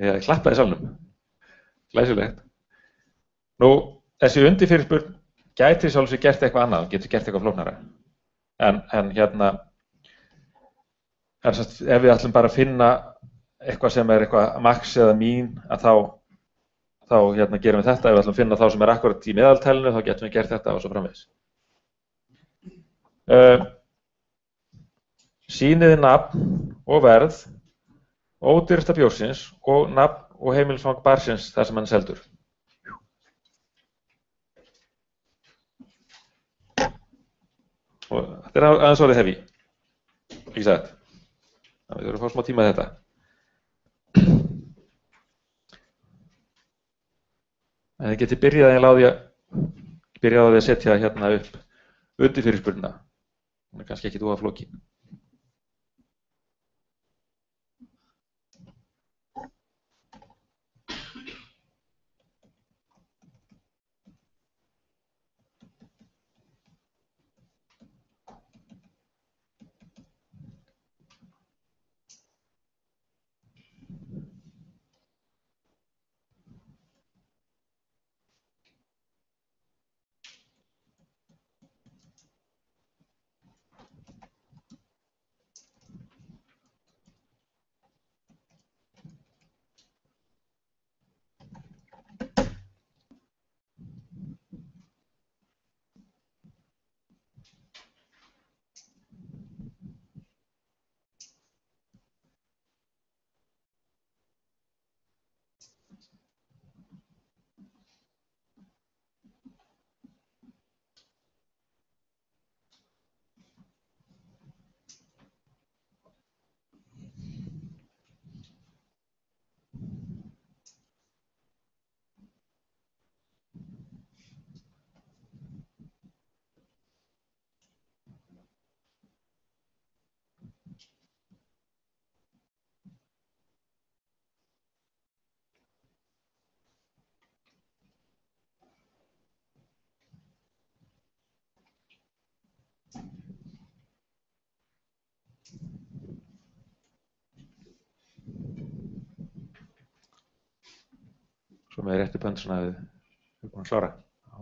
ég klappaði í salnum. Glæsilegt. Nú, þessi undirfyrirspurn gæti sjálf sér gert eitthvað annað, getur gert eitthvað flóknara. En hérna, ef við ætlum bara að finna eitthvað sem er eitthvað max eða mín, að þá hérna, gerum við þetta. Ef við ætlum að finna þá sem er akkurat í meðaltælinu, þá getum við gert þetta og svo framvegis. Sýniði nafn og verð, ódýrasta bjórsins og nafn og heimilisfang barsins þar sem hann er seldur. Og þetta er aðeins orðið hefi, ekki sagt. Við þurfum að fá smá tíma í þetta. En þið getið byrjað á því að setja hérna upp undirfyrirspurnina. Hún er kannski ekki þú að flókin. með réttu pöndusna við erum búin að klára. Já.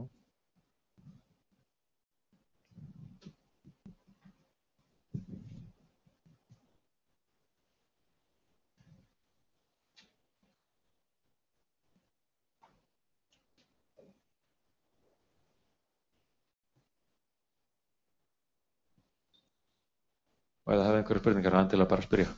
Og ef það hefði einhverju spurningar, endilega bara að spyrja.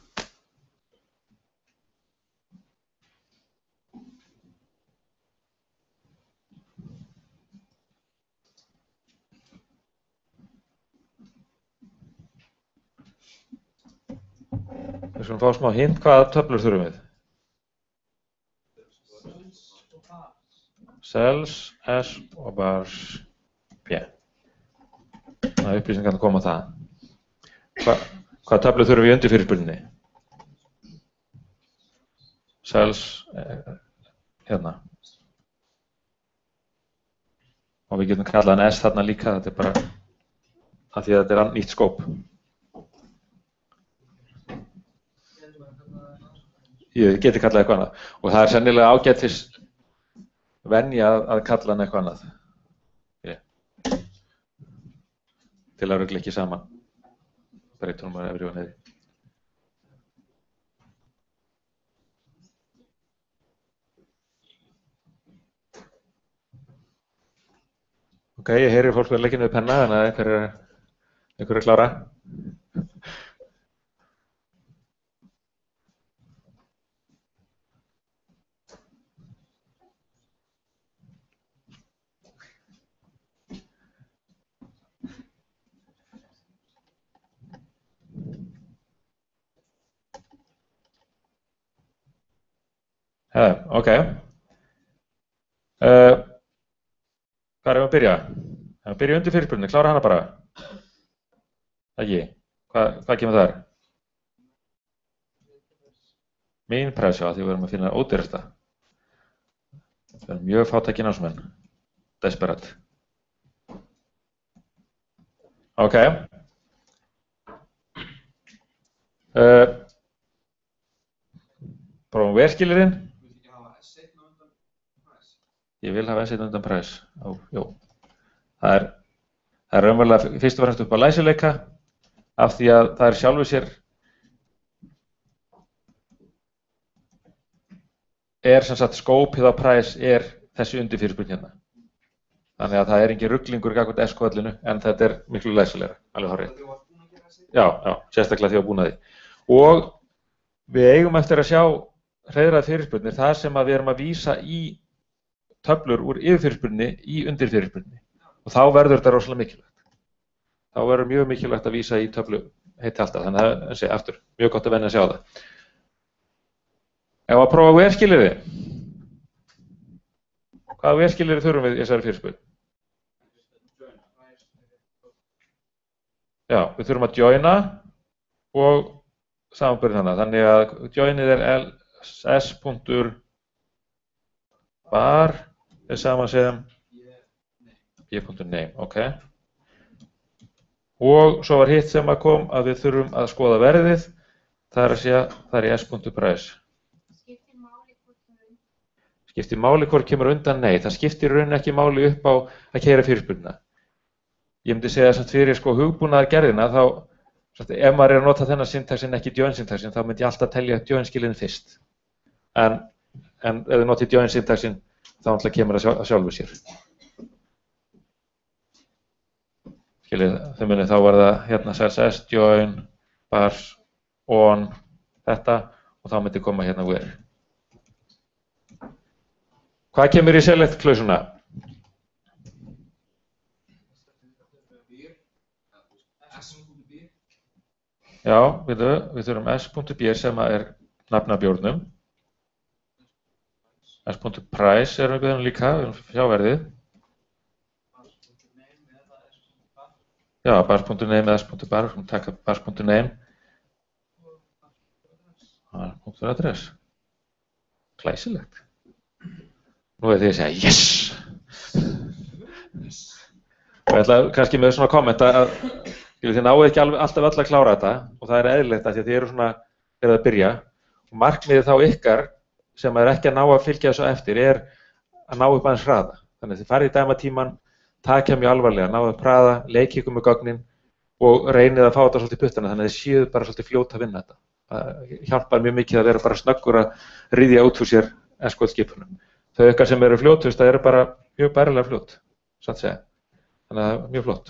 Við skulum fá smá hint hvaða töflur þurfum við. Cells, S og bars P. Það er upplýsingar að koma á það. Hvaða töflur þurfum við í undirfyrirspurninni? Cells, hérna. Og við getum kallað hann S þarna líka, þetta er bara af því að þetta er nýtt skóp. Ég geti kallað eitthvað annað. Og það er sennilega ágætis venja að kalla hann eitthvað annað. Til að rugla ekki saman. Breytunum að efri og niðri. Ok, ég heyri fólk verið leikinu við penna, þannig að einhver er klára. Ok. Hvað erum við að byrja? Við byrja undir fyrirspurninni, klára hana bara. Ekki? Hvað kemur þar? Mín pressa, því við erum að finna ódýrasta. Það er mjög fátækir námsmenn. Desperate. Ok. Prófum verskilirinn. Ég vil hafa S1 undan præs. Jú. Það er raunverulega fyrst og fremst upp á læsileika af því að það er sjálfu sér sem sagt skópið á præs þessi undirfyrirspurn hérna. Þannig að það er engin ruglingur gagnvart S-kvöllinu en þetta er miklu læsilegra, alveg hárrétt. Já, sérstaklega því að búna því. Og við eigum eftir að sjá hreiðraðar fyrirspurnir þar sem að við erum að vísa í töflur úr yfirfyrirspurninni í undirfyrirspurninni og þá verður þetta rosalega mikilvægt. Þá verður mjög mikilvægt að vísa í töflu heiti alltaf, þannig að það sé aftur mjög gott að venja að sjá það. Ef að prófa where-skilyrði. Hvaða where-skilyrði þurfum við í þessari fyrirspurn? Já, við þurfum að joina og samanburða hana, þannig að joinið er s.bar er saman sem b.name, ok. Og svo var hitt sem að kom að við þurfum að skoða verðið, það er að segja, það er í s.price. Skiptir máli hvort kemur undan? Nei, það skiptir raun ekki máli upp á að keyra fyrirspurnina. Ég myndi segja að fyrir hugbúnaðar gerðina þá, ef maður er að nota þennan syntaxin ekki join syntaxin, þá myndi ég alltaf telja join skilin fyrst. En ef þið notið join syntaxin, þá alltaf kemur það sjálfu sér. Skiljið, þau munið þá var það hérna cells join, bars, on, þetta og þá myndi koma hérna where. Hvað kemur í select klausuna? Já, við þurfum s.b sem er nafn af bjórnum. S.price erum við líka, við erum sjáverðið. Já, bars.name eða s.bar, við erum taka bars.name. Bars.address. Glæsilegt. Nú er því að segja yes! Og ég ætla kannski með svona komment að þið náðu ekki alltaf öll að klára þetta og það er eðlilegt að þið eru svona að byrja og markmiðið þá ykkar sem er ekki að ná að fylgja þessu eftir er að ná upp aðeins hraða. Þannig að þið farið í dæmatíman, takja mjög alvarlega, náðu upp hraða, leikið ykkur með gögnin og reynið að fá þetta svolítið í puttana þannig að þið séu bara svolítið fljót að vinna þetta. Það hjálpar mjög mikið að vera bara snöggur að ryðja út úr sér SQL-skipunum. Þau ykkar sem eru fljótust, það eru bara mjög bærilega fljót, satt segja. Þannig að það er mjög flott.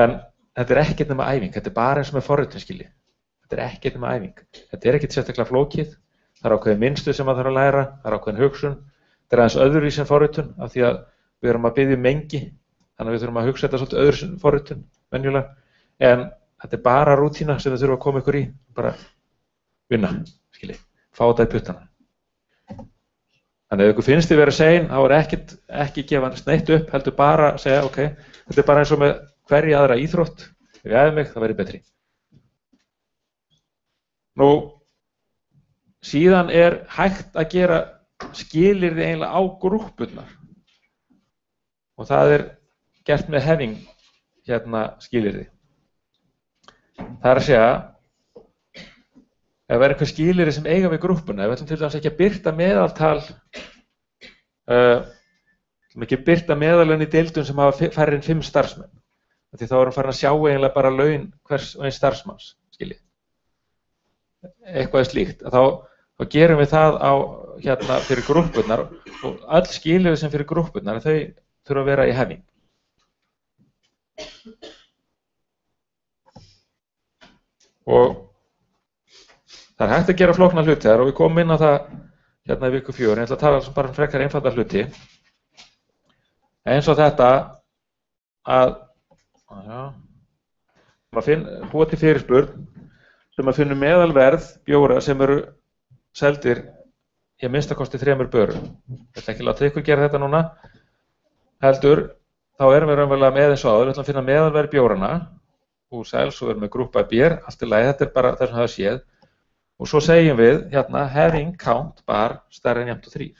En þetta er ekkert nema æfing, þetta er bara eins og með forritun skilji. Þetta er ekkert nema æfing. Þetta er ekkert sérstaklega flókið, það er ákveðin mynstur sem maður þarf að læra, það er ákveðin hugsun. Þetta er aðeins öðruvísi en forritun af því að við erum að biðja um mengi, þannig að við þurfum að hugsa þetta svolítið öðruvísi en forritun, venjulega. En þetta er bara rútína sem við þurfum að koma ykkur í, bara vinna, skilji, fá þetta í puttana. Þannig að ef ykkur finnst þið vera sein, þá er ekki gefa neitt upp, heldur bara að segja, ok, þetta er bara eins og með hverja aðra íþrótt, ef ég æfi mig, það verður betri. Nú, síðan er hægt að gera skilyrði eiginlega á grúppurnar og það er gert með having skilyrði. Það er að segja, ef það er eitthvað skilyrði sem eiga við grúppuna, ef við ætlum til dæmis ekki að birta meðaltal, ekki birta meðalun í deildum sem hafa færri en 5 starfsmenn, því þá erum farin að sjá eiginlega bara laun hvers og eins starfsmanns, skiljið. Eitthvað er slíkt, þá gerum við það á fyrir grúppurnar og öll skilyrði sem fyrir grúppurnar, þau þurfa að vera í having. Og það er hægt að gera flókna hluti þar og við komum inn á það í viku 4, ég ætla að tala bara um frekar einfalda hluti. Eins og þetta að búa til fyrirspurn sem að finna meðalverð bjóra sem eru seldir í að minnsta kosti 3 börum. Ég ætla ekki að láta ykkur gera þetta núna, heldur þá erum við raunverulega með eins og áður, við ætlum að finna meðalverð bjórana úr sels og við erum með grúppa bér, allt í lagi, þetta er bara það sem það séð. Og svo segjum við having count bar stærri en jafnt og 3.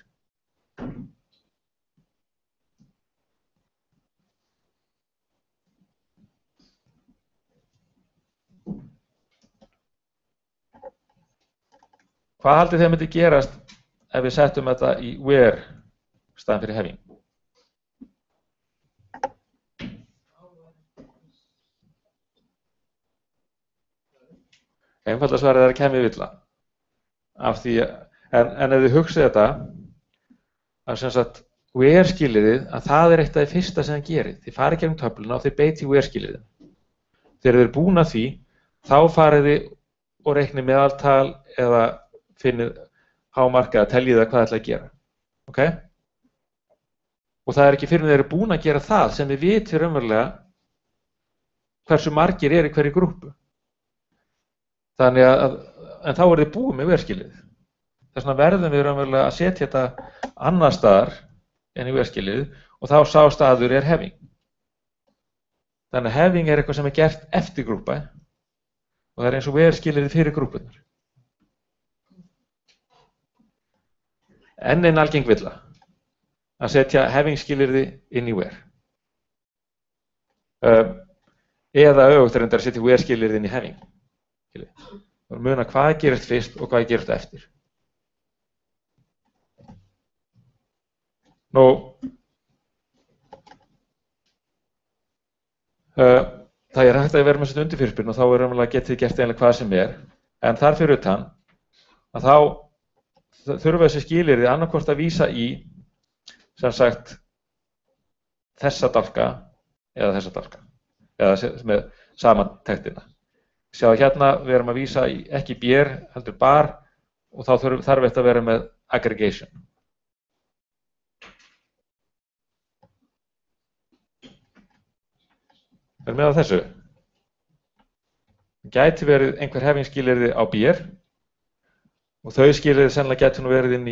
Hvað haldið þið myndi gerast ef við settum þetta í where staðan fyrir having? Einfalda svarið er að kemur villa. Af því, en ef þið hugsið þetta, að sem sagt where skilyrðið, að það er eitt af því fyrsta sem það gerir. Þið farið gegnum töfluna og þið beiti where skilyrðið. Þegar þið eru búin að því, þá farið þið og reiknið meðaltal eða finnið hámarka að teljið það hvað það ætla að gera. Ok? Og það er ekki fyrir að þeir eru búin að gera það sem við vitum raunverulega hversu margir eru í hverju grúppu. Þannig en þá er þið búið með verskilið. Þess vegna verðum við raunverulega að setja þetta annar staðar en í verskilið og þá sá staður er having. Þannig að having er eitthvað sem er gert eftir grúppa og það er eins og verskilið fyrir grúppunar. Enn einn algeng villa að setja having skilyrði inn í where. Eða öfugt reyndar að setja where skilyrði inn í having. Það er muna hvað gerist fyrst og hvað gerist eftir. Nú, það er hægt að vera með þetta undirfyrirspurn og þá er raunverulega getið gert eiginlega hvað sem er, en þar fyrir utan að þá þurfa þessi skilyrði annarkvort að vísa í sem sagt þessa dálka eða þessa dálka eða með samantektina. Sjáðu hérna, við erum að vísa í ekki bér, heldur bar og þá þarf þetta að vera með aggregation. Er með á þessu? Gæti verið einhver having skilyrði á bér og þau skilyrði sennilega getur nú verið inn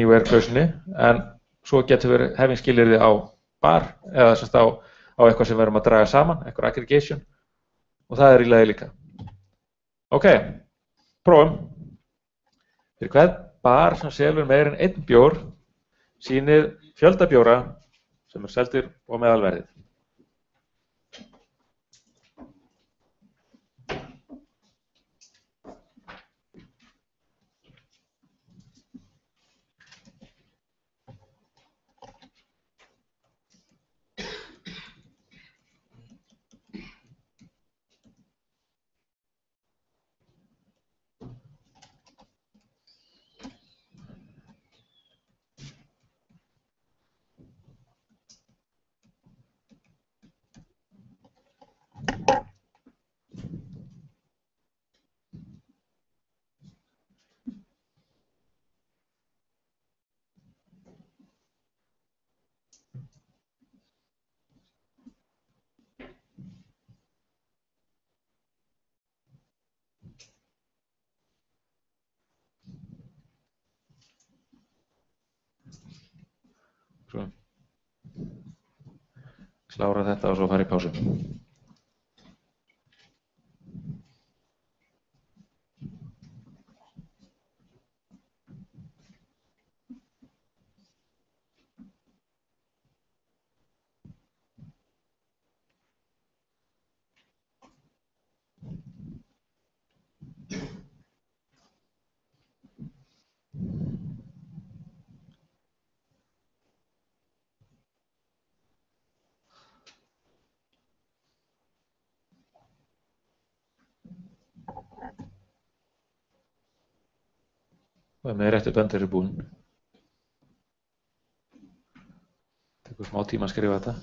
í where klausunni, en svo getur verið having skilyrði á bar eða semst á eitthvað sem við erum að draga saman, einhver aggregation. Og það er í lagi líka. Ok, prófum. Fyrir hvern bar sem selur meir en 1 bjór sýnið fjölda bjóra sem er seldir og meðalverðið. Klára þetta og svo fara í pásu. Og með réttu böndir búin. Tekur smá tíma að skrifa þetta.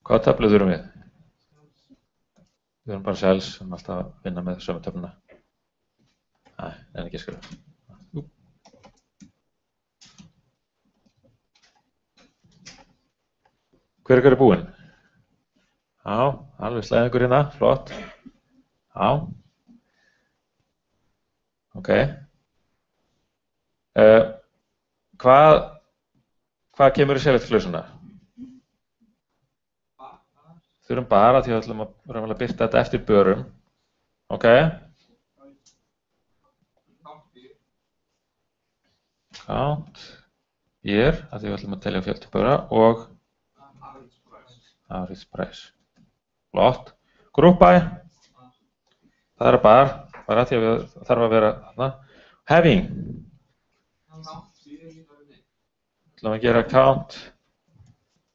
Hvaða töflu þurfum við? Við þurfum bara cells, við erum alltaf að vinna með sömu töfluna. Nei, en ekki að skrifa. Hver er búinn? Já, alveg slæðingur hérna, flott. Já. Ok. Hvað kemur í select-klausuna? Þurfum bara því að við ætlum að birta þetta eftir börum. Ok. Count year, að því við ætlum að telja fjölda böra og average price. Flott. Group by. Það er bara því að við þarf að vera þarna. Having. Við ætlum að gera count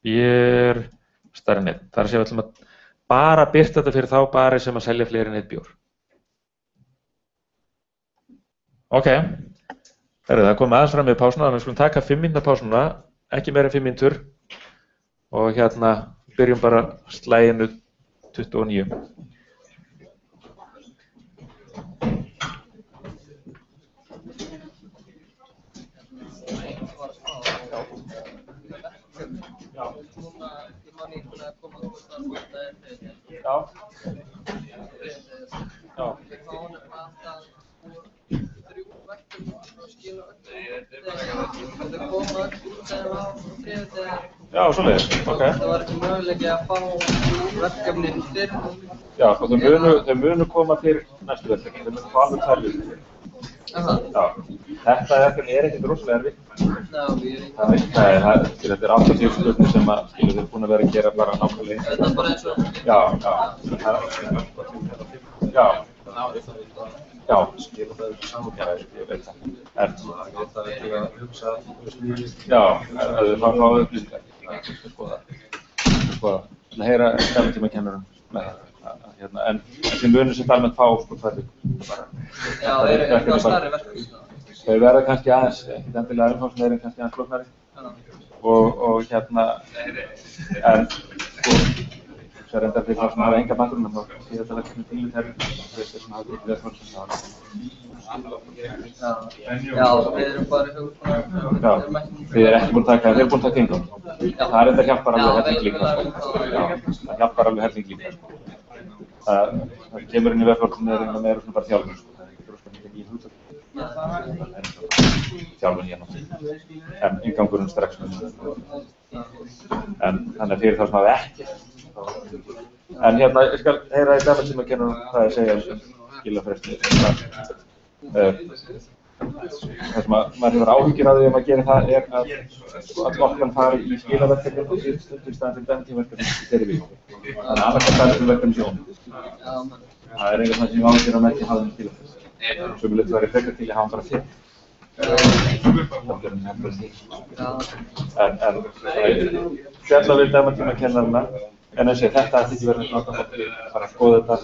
year stærri en 1. Það er að segja við ætlum að bara birta þetta fyrir þá bari sem að selja fleiri en 1 bjór. Ok. Það komið aðeins fram við pásuna, við skulum taka 5 mínútna pásuna, ekki meira en 5 mínútur og hérna byrjum bara slæginu 29. Já, svoleiðis, ok. Það var ekki möguleiki að fá verkefnin fyrr. Já, og þau munu koma fyrir næstu verkefni, þau munu fá alveg 2 vikur fyrir. Já, þetta verkefni er ekkert rosalega erfitt. Þetta er 80 spurningar sem að þau eru búin að vera að gera bara nákvæmlega. Þetta er bara eins og... Já, skila það þessu saman. ég veit það. Það er ekki að hugsa Já, það er að fá upplýsingar. Skoða. Til að heyra skammtímakennurum með það. En þið munið sem almennt fá 2 vikur. Já, það er eitthvað stærri verkefni. Þau verða kannski aðeins, ekkert endilega umfangsmeiri en kannski aðeins flóknari. Og en það er enda fyrir það sem hafa enga bakgrunn þá sé þetta verkefni tílu þær sem hafa ekki verið fólk Já, við erum bara í hugbúna. Já, þið er ekki búin að taka, þið eru búin að taka yngan. Það er enda hjálpar alveg helling líka. Já, það hjálpar alveg helling líka. Það kemur inn í verkefni með meira svona bara þjálfun. Það er ekki droslega mikið í hugtök. Þjálfun ég náttúrulega. En ingangurinn strax með en þannig að fyrir það sem hafa ekki. En hérna, ég skal heyra í dæmi sem að kenna hvað ég segja skilafresti. Það sem maður hefur áhyggjur af því að maður gerir það er að okkur fari í skilaverkefni og síðan stundum staðan fyrir dæmitímaverkefni í þeirri viku. Þannig að annarkvæmt það er fyrir verkefni sjón. Það er einhvern veginn sem ég áhyggjur að maður ekki hafa um skilafresti. Svo vil þetta vera frekar til að hafa bara 5. En fjalla við dæmitímakennarana. En eins og þetta ætti ekki verið náttúrulega að fara að skoða þetta.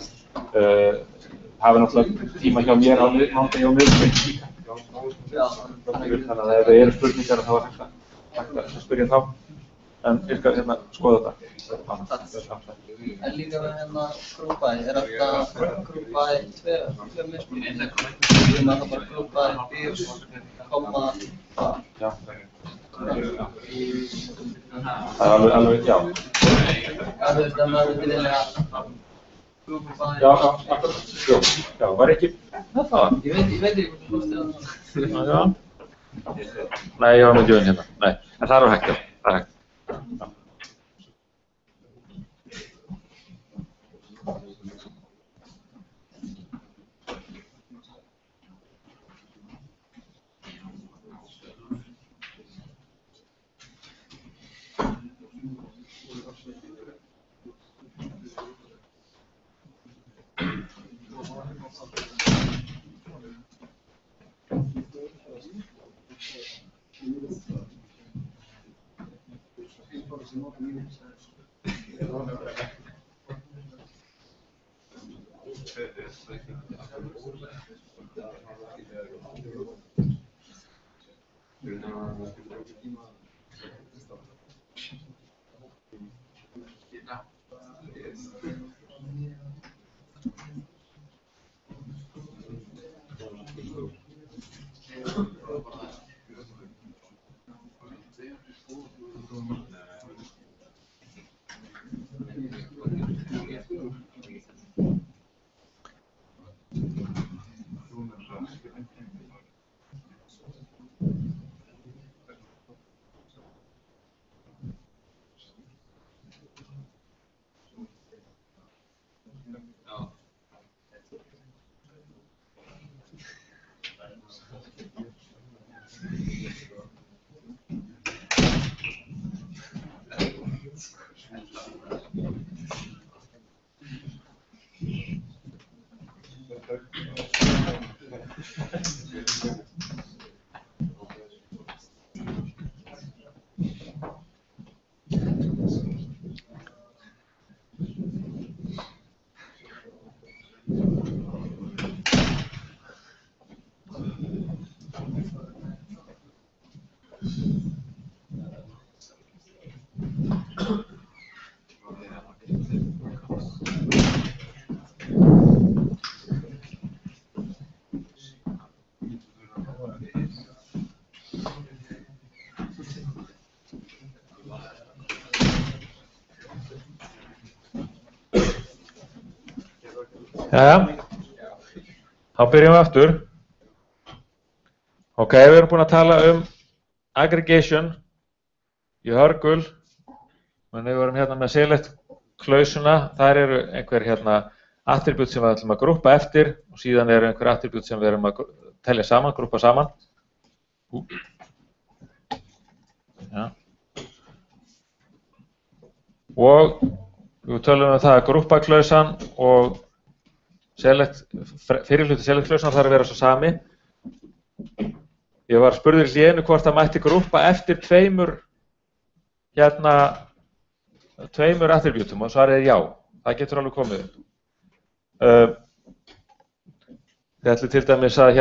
Hafi náttúrulega tíma hjá mér á mánudag hjá mér líka. Þannig að ef það eru spurningar þá er hægt að spyrja þá. En ég skal hérna skoða þetta. En líka með hérna grúpa, alltaf grúpa tvö mismunandi. Það bara grúpa bíl, komma, Já. Það alveg, já. Það veist að maður vilja grúpa. Já, akkurat. Jú, já, var ekki þetta? Ég veit ekki hvort það Já. Nei, ég var með djöðin hérna. Nei, en það er hægt, já. Það er hægt. Já. Jæja, þá byrjum við aftur. Ok, við erum búin að tala aggregation í hörgul. Við erum hérna með select klausuna. Þar eru einhver attribút sem við ætlum að grúppa eftir og síðan eru einhver attribút sem við erum að telja saman, grúppa saman. Ja. Og við tölum það að grúppaklausan og fyrirhluti select klausunar þarf að vera svo sami. Ég var spurður í hlénu hvort það mætti grúppa eftir tveimur attribútum og svarið er já. Það getur alveg komið. Við ætlum til dæmis að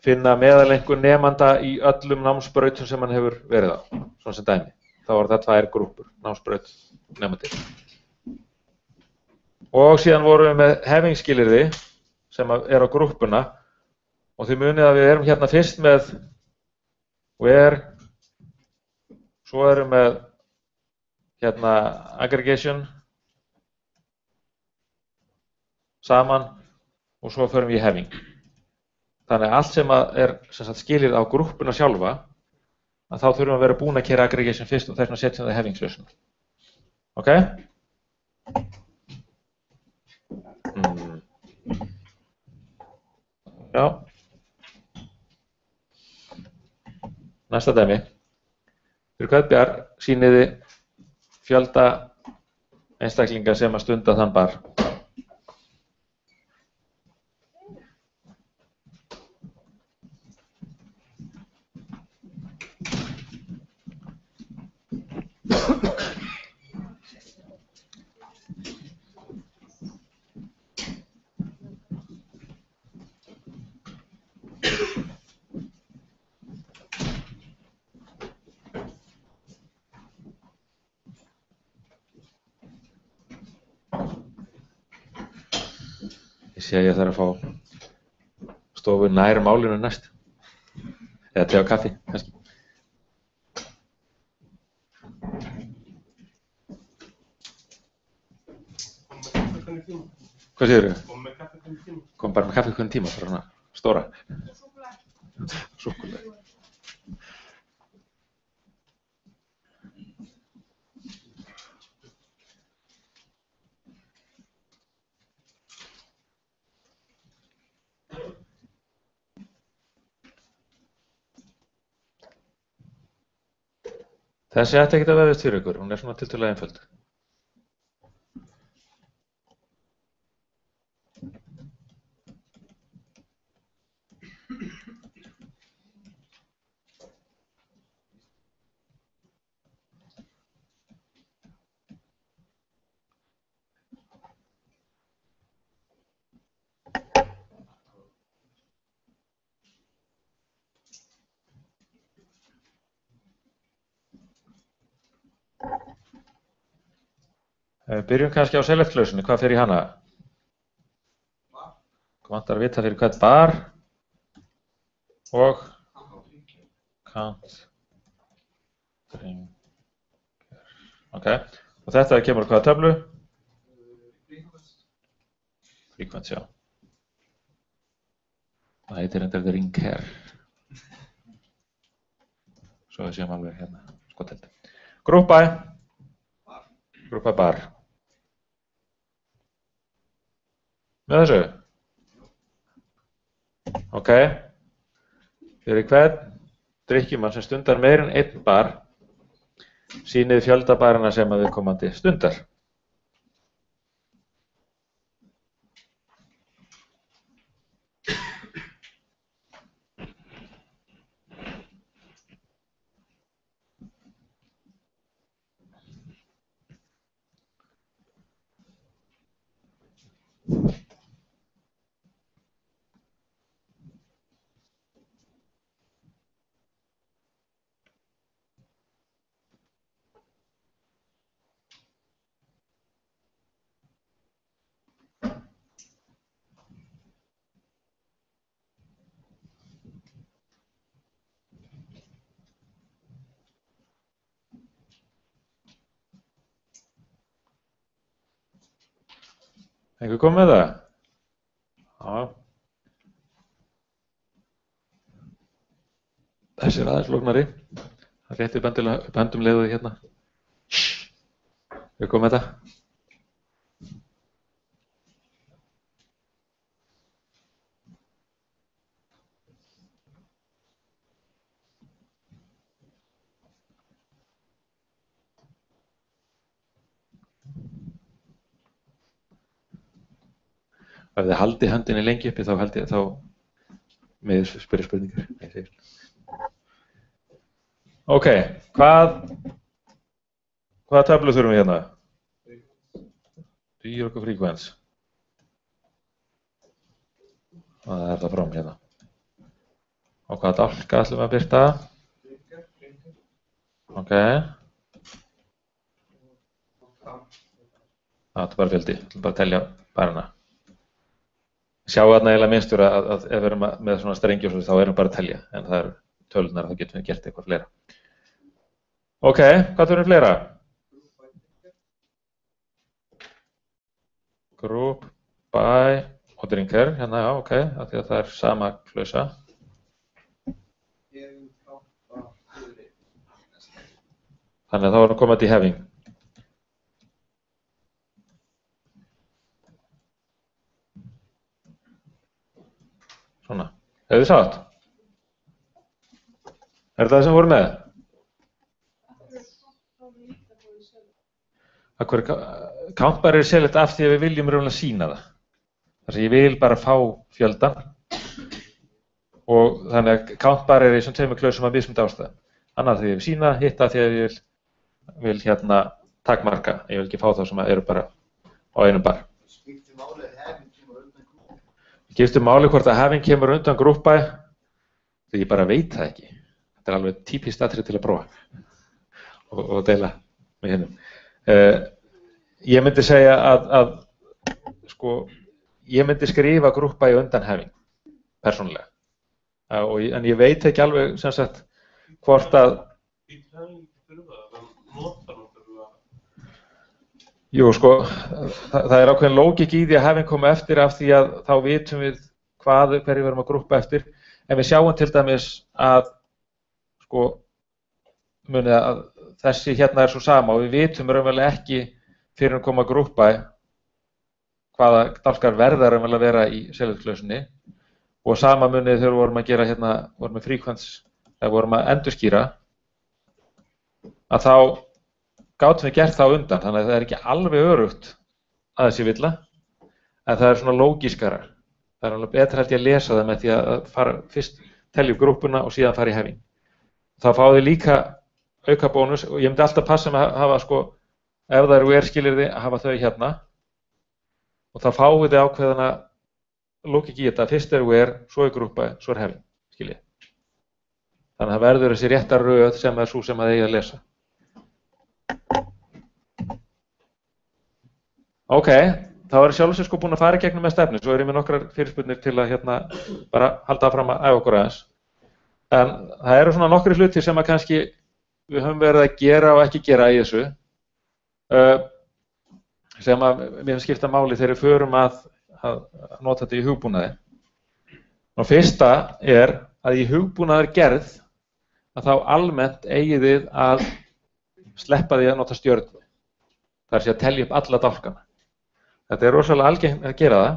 finna meðalengur nemanda í öllum námsbrautum sem hann hefur verið á, svona sem dæmi. Þá var það tvær grúppur, námsbraut nemandi. Og síðan vorum við með hefingskilyrði sem er á grúppuna og þið munið að við erum hérna fyrst með where, svo erum við með aggregation saman og svo förum við í having. Þannig að allt sem er skilið á grúppuna sjálfa, að þá þurfum við að vera búin að keyra aggregation fyrst og þess vegna setjum það having-klausun. Ok? Já. Næsta dæmi. Fyrir Kaupbjar sýniði fjölda einstaklinga sem að stunda þann bar. Ég sé að ég þarf að fá stofu nær málinu næst. Eða te og kaffi, kannski. Hvað segirðu? Kom bara með kaffi hvernig tíma, bara svona stóra. Súkkulaði. Þessi ætti ekkert að vefast fyrir ykkur, hún er svona tiltölulega einföld. Byrjum kannski á select-klausunni, hvað fer í hana? Hvað vantar að vita fyrir hvern bar og count drinker. Ok, og þetta kemur á hvaða töflu? Frequency, já. Það heitir endur drinker. Svo við séum alveg hérna, skottheld. Group by. Group by bar. Með þessu? Ok. Fyrir hvern drykkjumann sem stundar meir en einn bar, sýnið fjölda barana sem að viðkomandi stundar. Einhver kom með það? Já. Þessi er aðeins flóknari. Það réttir böndum leiðuði hérna. Einhver kom með það? Ef þið haldið höndinni lengi uppi þá með spyrja spurningar. Ok, hvaða töflu þurfum við hérna? Dýrok og fríkvens. Það er það frám hérna. Og hvaða dálka ætlum við að birta? Ok. Það er bara fjöldi, ætlum bara að telja barana. Sjáu þarna eiginlega minnstur að ef við erum með svona strengi og svo þá erum við bara að telja, en það eru tölunar, þá getum við gert eitthvað fleira. Ok, hvað þurfum við fleira? Group, by og drinker, hérna já, ok, af því að það er sama klausa. Þannig að þá erum við komið til having. Svona, hefur þið sátt? Er það sem voru með? Count bar er select af því að við viljum raunlega sína það. Þar sem ég vil bara fá fjöldan og þannig að count bar er í svona tveimur klausum að mismunandi ástæðum. Annað því ég vil sína, hitta því að ég vil hérna takmarka. Ég vil ekki fá þá sem eru bara á einum bar. Skiptir máli hvort að having kemur undan group by, því ég bara veit það ekki. Þetta er alveg típist atriði til að prófa og deila með hinnum. Ég myndi segja að sko, ég myndi skrifa grúppa í undanhæfing, persónulega. En ég veit ekki alveg, sem sagt, hvort að... Í tæling fyrir það notar náttúrulega... Jú, sko, það er ákveðin lógik í því að hæfing komi eftir af því að þá vitum við hverju við erum að grúppa eftir. En við sjáum til dæmis að, sko, munið að þessi hérna er svo sama og við vitum raunverulega ekki fyrir að koma að grúppa hvaða dálkar verða raunverulega að vera í selektlausinni og sama munið þegar við vorum að gera hérna, vorum með fríkvens, þegar við vorum að endurskýra, að þá gátum við gert það undan, þannig að það er ekki alveg örugt að þessi villa, en það er svona lógískara. Það er alveg betra held ég að lesa það með því að fara fyrst telja upp grúppuna og síðan fara í hæfing. Þá fáið þið líka auka bónus og ég myndi alltaf passa með að hafa sko, ef það eru skilyrði að hafa þau hérna og þá fáið þið ákveðana lógik í þetta, fyrst er svo er grúppa, svo er hæfing, skiljið. Þannig að það verður þessi rétta röð sem er svo sem að eigi að lesa. Ok, þá er sjálfur sér sko búin að fara í gegnum með stefnu, svo er ég með nokkrar fyrirspurnir til að hérna bara halda fram að æfa okkur aðeins. En það eru svona nokkri hlutir sem að kannski við höfum verið að gera og ekki gera í þessu, sem að mér skipta máli þegar við förum að nota þetta í hugbúnaði. Og fyrsta er að í hugbúnaðar gerð að þá almennt eigið þið að sleppa því að nota stjörnu. Það er að telja upp alla dálkana. Þetta er rosalega algengt að gera það,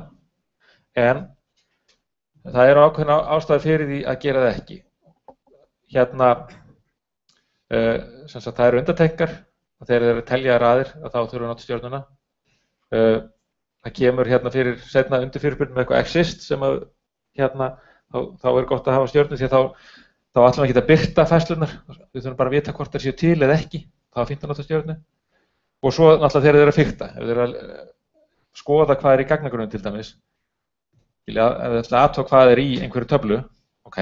en það eru ákveðna ástæður fyrir því að gera það ekki. Hérna, sem sagt, það eru undantekningar og þegar þeir eru að telja raðir þá þurfum við að nota stjörnuna. Það kemur hérna fyrir seinna undirfyrirspurn með eitthvað exist sem að hérna, þá er gott að hafa stjörnu því að þá ætlum við ekki að birta færslunar. Við þurfum bara að vita hvort það séu til eða ekki. Það er fínt að nota stjörnu. Og svo náttúrulega þegar þeir eru að fikta, ef þeir eru að skoða hvað er í gagnagrunum til dæmis, ef þeir ætla að athuga hvað er í einhverju töflu, ok,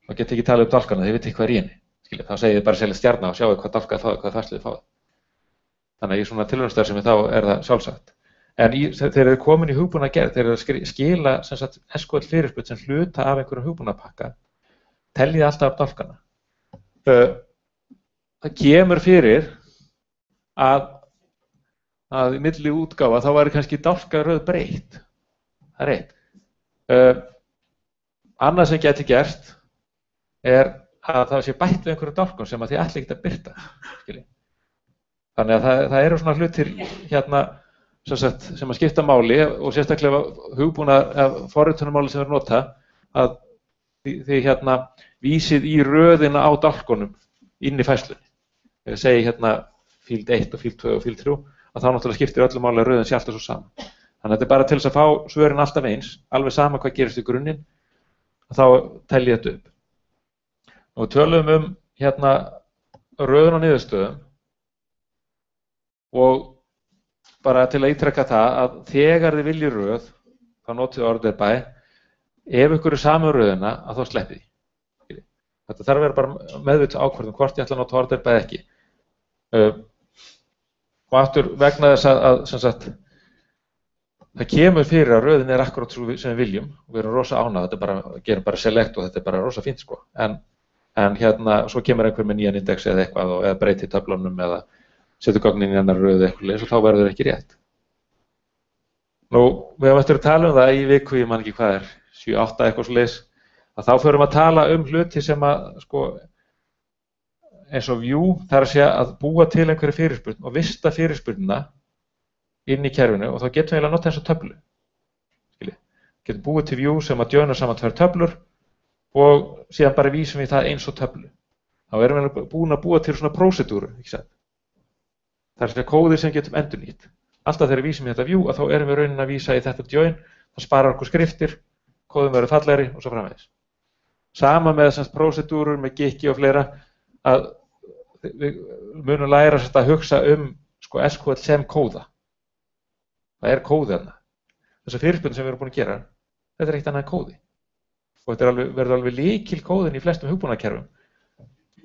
þá get ekki talað upp dálkana, þeir veit ekki hvað er í henni. Þá segir þið bara selja stjarna og sjáu hvað dálka þið fáið, hvað færslu þið fáið. Þannig að í svona tilraunastarfsemi þá er það sjálfsagt. En þeir eru komin í hugbúnaðargerð, þeir eru að skila sem sagt SQL fyrirspurn sem hluta af einhverjum hugbúnaðarpakka, teljið alltaf upp dálkana. Það kemur fyrir að í milli útgáfa þá væri kannski dálkaröð breytt. Það er eitt. Annað sem geti gerst er að það sé bætt við einhverjum dálkum sem að þið ætla ekkert að birta. Skiljið. Þannig að það eru svona hlutir hérna sem að skipta máli og sérstaklega forritunarmáli sem við nota að þið hérna vísið í röðina á dálkunum inn í færslunni. Ef ég segi hérna field 1 og field 2 og field 3 að þá náttúrulega skiptir öllu máli að röðin sé alltaf svo saman. Þannig að þetta er bara til þess að fá svörin alltaf eins, alveg sama hvað gerist í grunninn, þá teljið þetta upp. Og við tölum hérna röðun og niðurstöðum og bara til að ítrekka það að þegar þið viljið röð, þá notið order by, ef ykkur er saman röðina að þá sleppið því. Þetta þarf að vera bara meðvitað ákvörðun hvort ég ætla að nota order by ekki. Og aftur vegna þess að sem sagt, það kemur fyrir að röðin er akkurat sem við viljum og við erum rosa ánað, gerum bara select og þetta er bara rosa fínt sko. En hérna, svo kemur einhver með nýjan index eða eitthvað eða breytir töflunum eða setur gögnin í annar röðu eitthvað og þá verður ekki rétt. Nú, við höfum eftir að tala um það í viku, ég man ekki hvað er, 7-8 eitthvað svoleiðis, að þá förum að tala hluti sem að, sko, eins og view, það er að segja að búa til einhverju fyrirspurn og vista fyrirspurnina inn í kerfinu og þá getum við að nota þessa töflu. Skiljið. Getum búið til view sem að joina saman tvær töflur og síðan bara vísum við það eins og töflu. Þá erum við búin að búa til svona prósedúru, ekki sant? Það er svona kóðir sem getum endurnýtt. Alltaf þegar við vísum í þetta view að þá erum við raunin að vísa í þetta join, það sparar okkur skriftir, kóðum verður fallegri og svo framvegis. Sama með þessans prósedúrur með gikki og fleira að við munum læra að hugsa sko, SQL sem kóða. Það er kóði þarna. Þessar fyrirspurn sem við erum búin að gera, þetta er eitt annað kóði. Og þetta verður alveg lykil kóðin í flestum hugbúnaðarkerfum.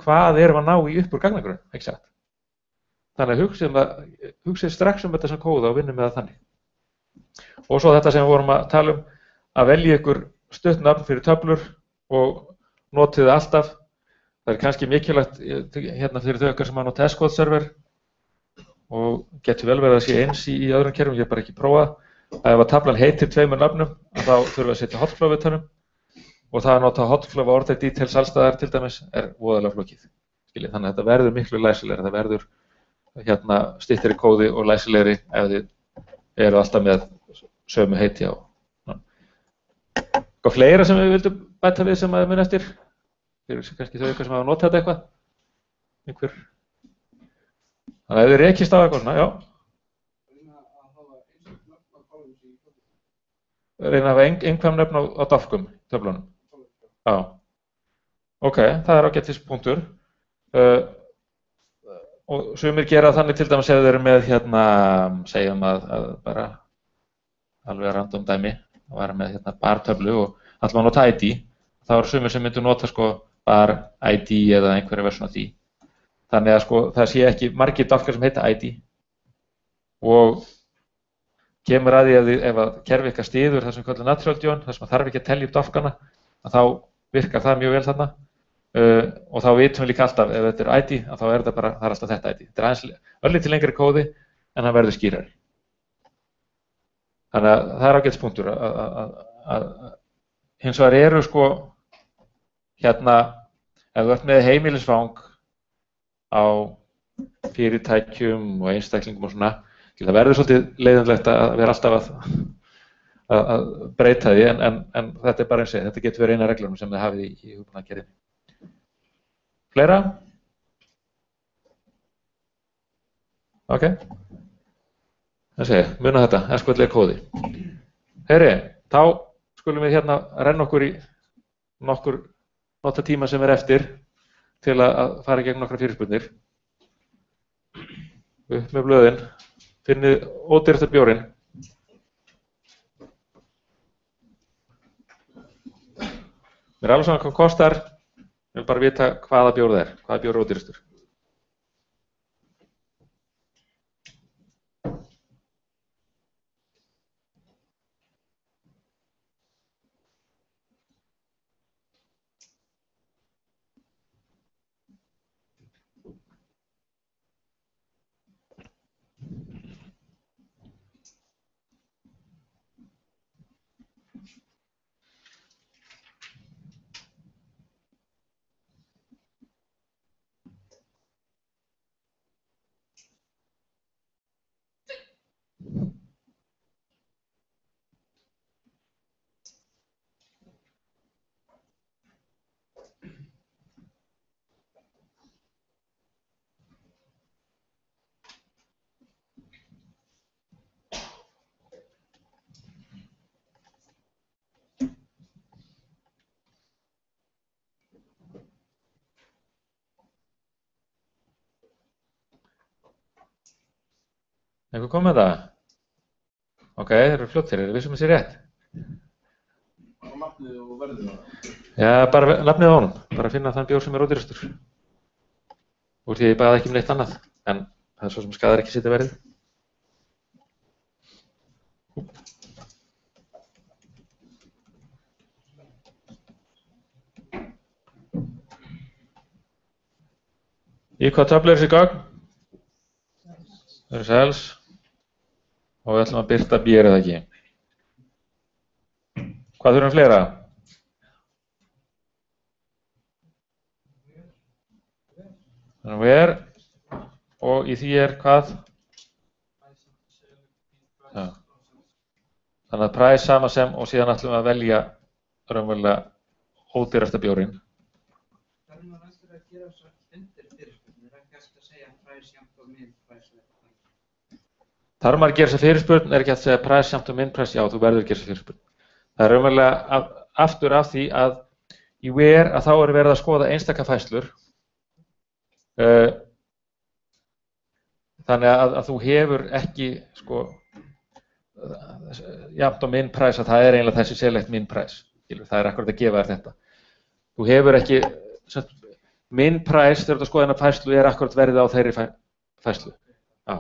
Hvað erum að ná í upp úr gagnagrunn, ekki satt? Þannig að hugsið strax þetta sem kóða og vinnum með það þannig. Og svo þetta sem við vorum að tala að velja ykkur stutt nafn fyrir töflur og notið það alltaf. Það kannski mikilvægt hérna fyrir þau okkar sem hafa notað S-Code server og getur vel verið að sé eins í öðrum kerfum, ég hef bara ekki prófað. Ef að taflan heitir 2 nafnum, þá þurfum við að setja hotflow við tönum og það að nota hotflow order details allstaðar til dæmis voðalega flókið. Þannig að þetta verður miklu læsilegra, það verður hérna styttri kóði og læsilegri ef þið eru alltaf með sömu heiti á. Eitthvað fleira sem við vildum bæta við sem að mun eftir? Fyrir kannski þau eitthvað sem hafa notað þetta eitthvað? Einhver? Þannig að ef þið rekist á eitthvað svona, já. Reyna að hafa einhverjum nöfn á dálkum töflunum. Já. Ok, það er ágætis punktur. Og sumir gera þannig til dæmis ef þeir eru með hérna, segjum að bara alveg random dæmi, að vera með hérna bartöflu og allavega nota ID, þá eru sumir sem myndu nota sko bar ID eða einhverja versjón af því. Þannig að sko það sé ekki margir dálkar sem heita ID og kemur að því að ef að kerfi eitthvað styður það sem við kallum natural join, þar sem það þarf ekki að telja upp dálkana, að þá virkar það mjög vel þarna og þá vitum við líka alltaf ef þetta er ID, að þá er þetta bara, það er alltaf þetta ID. Þetta er aðeins örlítið lengri kóði en það verður skýrari. Þannig að það er ágætis punktur að hins vegar eru sko hérna, ef þú ert með heimilisfang á fyrirtækjum og einstaklingum og svona, það verður svolítið leiðinlegt að vera alltaf að breyta því en þetta er bara eins og þetta getur verið eina reglunum sem þið hafið í hugbúnaðargerðinni. Fleira? Ok. Það sé, muna þetta, S-Code kóði. Heyri, þá skulum við hérna renna okkur í nokkur notatíma sem er eftir til að fara í gegn nokkra fyrirspurnir. Upp með blöðin. Finnið ódýrasta bjórinn. Mér er alveg svona hvað kostar, ég vil bara vita hvaða bjór það er, hvaða bjór er ódýrastur. Einhver kom með það? Ok, þeir eru fljóttir, eru vissum að sé rétt? Bara nafnið og verðið það? Já, bara nafnið á honum, bara finna þann bjór sem er ódýrastur. Úr því að ég bæði ekki um neitt annað, en það er svo sem skadar ekki setja verðið. Í hvað töflu er þessi gögn? Það eru sels. Og við ætlum að birta bér eða ekki. Hvað þurfum fleira? Þannig að við og í því er hvað? Já. Þannig að price sama sem og síðan ætlum við að velja raunverulega ódýrasta bjórinn. Þarf maður alltaf að gera svo undir fyrirspurnir, ekki að segja price jafnt og min price. Þarf maður að gera þessa fyrirspurn, er ekki að segja price jafnt og min price, já, þú verður að gera þessa fyrirspurn. Það er raunverulega aftur af því að í where að þá er verið að skoða einstaka færslur. Þannig að þú hefur ekki sko jafnt og min price að það er eiginlega þessi select min price. Það er akkurat að gefa þér þetta. Þú hefur ekki min price þegar þú skoða hennar færslu er akkurat verið á þeirri færslu. Já.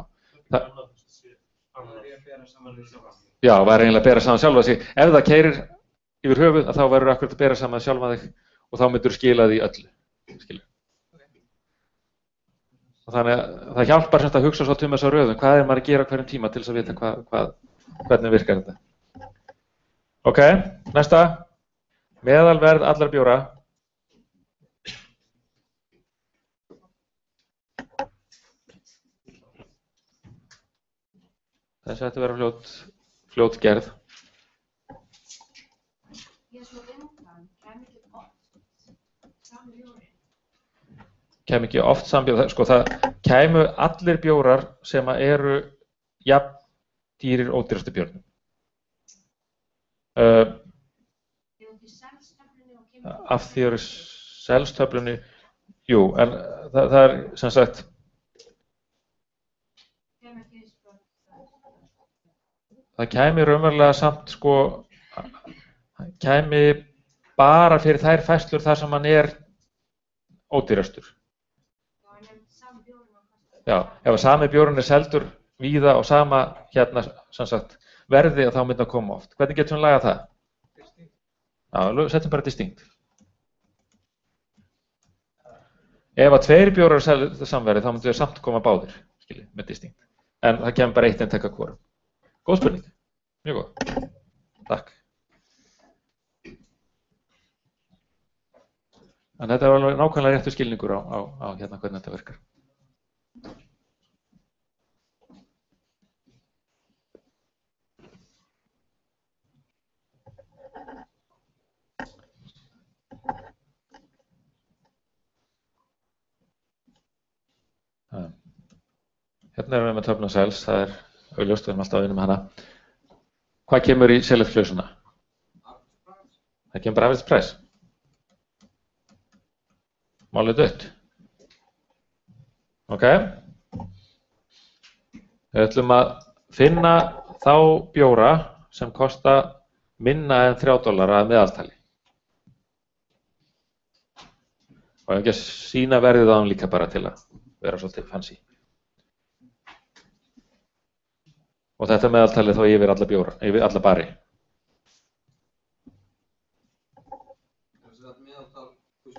Já, væri eiginlega að bera saman sjálfa sig. Ef það keyrir yfir höfuð, þá verður akkurat að bera saman sjálfa þig og þá myndur skila því öllu. Skilur. Og þannig að það hjálpar semst að hugsa svolítið þessa röðum. Hvað maður að gera á hverjum tíma til þess að vita hvernig virkar þetta. Ok, næsta. Meðalverð allra bjóra. Þessi ætti að vera fljót gerð. Kæmi ekki oft sambjór, sko það kæmu allir bjórar sem eru jafn dýrir ódýrastu bjórnum. Af því eru selstöflunni, jú, en það er sem sagt það kæmi raunverulega samt sko kæmi bara fyrir þær færslur þar sem hann er ódýrastur. Já, ef að sami bjórinn er seldur víða og sama hérna sem sagt verði og þá myndi að koma oft. Hvernig getum við lagað það? Já, setjum bara distinkt. Ef að tveir bjórar er seldur samverði þá myndi við samt koma báðir, skilji, með distinkt. En það kemur bara eitt eintak af hvorum. Góð spurning. Mjög góð. Takk. En þetta var alveg nákvæmlega réttur skilningur á hérna hvernig þetta virkar. Hérna erum við með töfluna sels, það er augljóst, við erum alltaf að vinna með hana. Hvað kemur í select-klausuna? Það kemur bara average price. Málið dött. Ok. Við ætlum að finna þá bjóra sem kosta minna en $3 að meðaltali. Og ég hef ekki að sýna verðið á hann líka bara til að vera svolítið fancy. Og þetta meðaltalið þá yfir alla bjóra, yfir alla bari. Þetta meðaltal,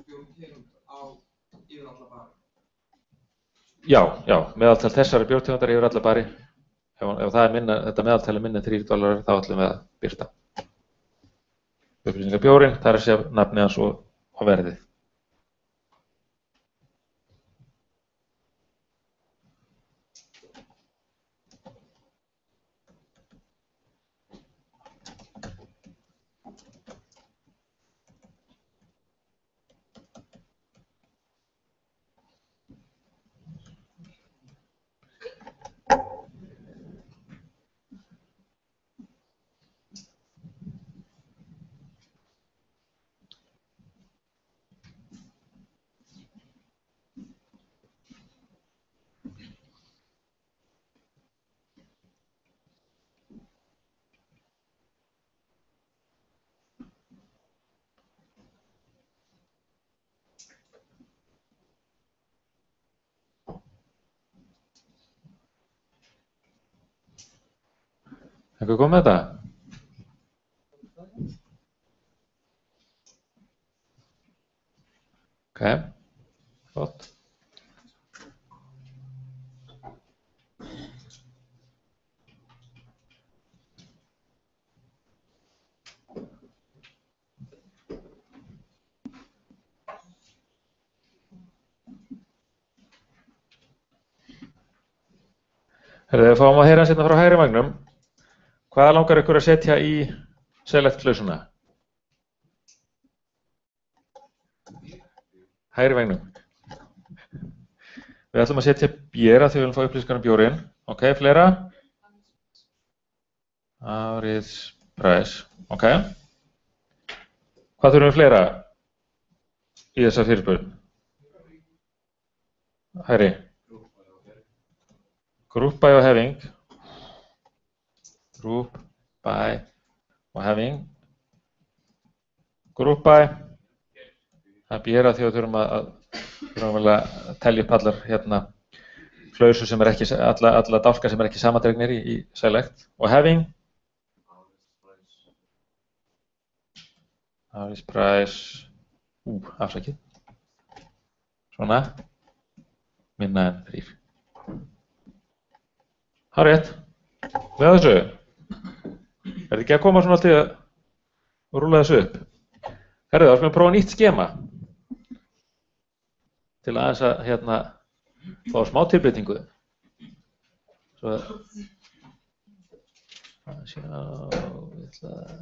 bjórum tegund á yfir alla bari? Já, meðaltal þessari bjórtegundar yfir alla bari. Ef það er minna, þetta meðaltal er minna en $3, þá ætlum við að birta. Upplýsingar bjórinn, það er að segja nafnið hans og verðið. Eitthvað kom með þetta? Ok, flott. Við fáum að heyra hans hérna frá hægri vagnum. Hvað langar ykkur að setja í select-klausuna? Hægri vagnum. Við ætlum að setja bjóra því við viljum fá upplýsingar um bjórinn. Ok, fleira? Average price. Ok. Hvað þurfum við fleira í þessa fyrirspurn? Hægri. Group by og having. Group by og having. Group by. Það býr að því að þurfum að telja upp allar hérna klausur sem er ekki, alla dálka sem er ekki samandregnir í select. Og having. Average price, afsakið. Svona, minna en 3. Það er rétt. Með þessu. Er ekki að koma svona til að rúla þessu upp? Herðu, þá skulum prófa nýtt skema. Til aðeins að fá smá tilbreytingu. Svo að sjá, ég ætla að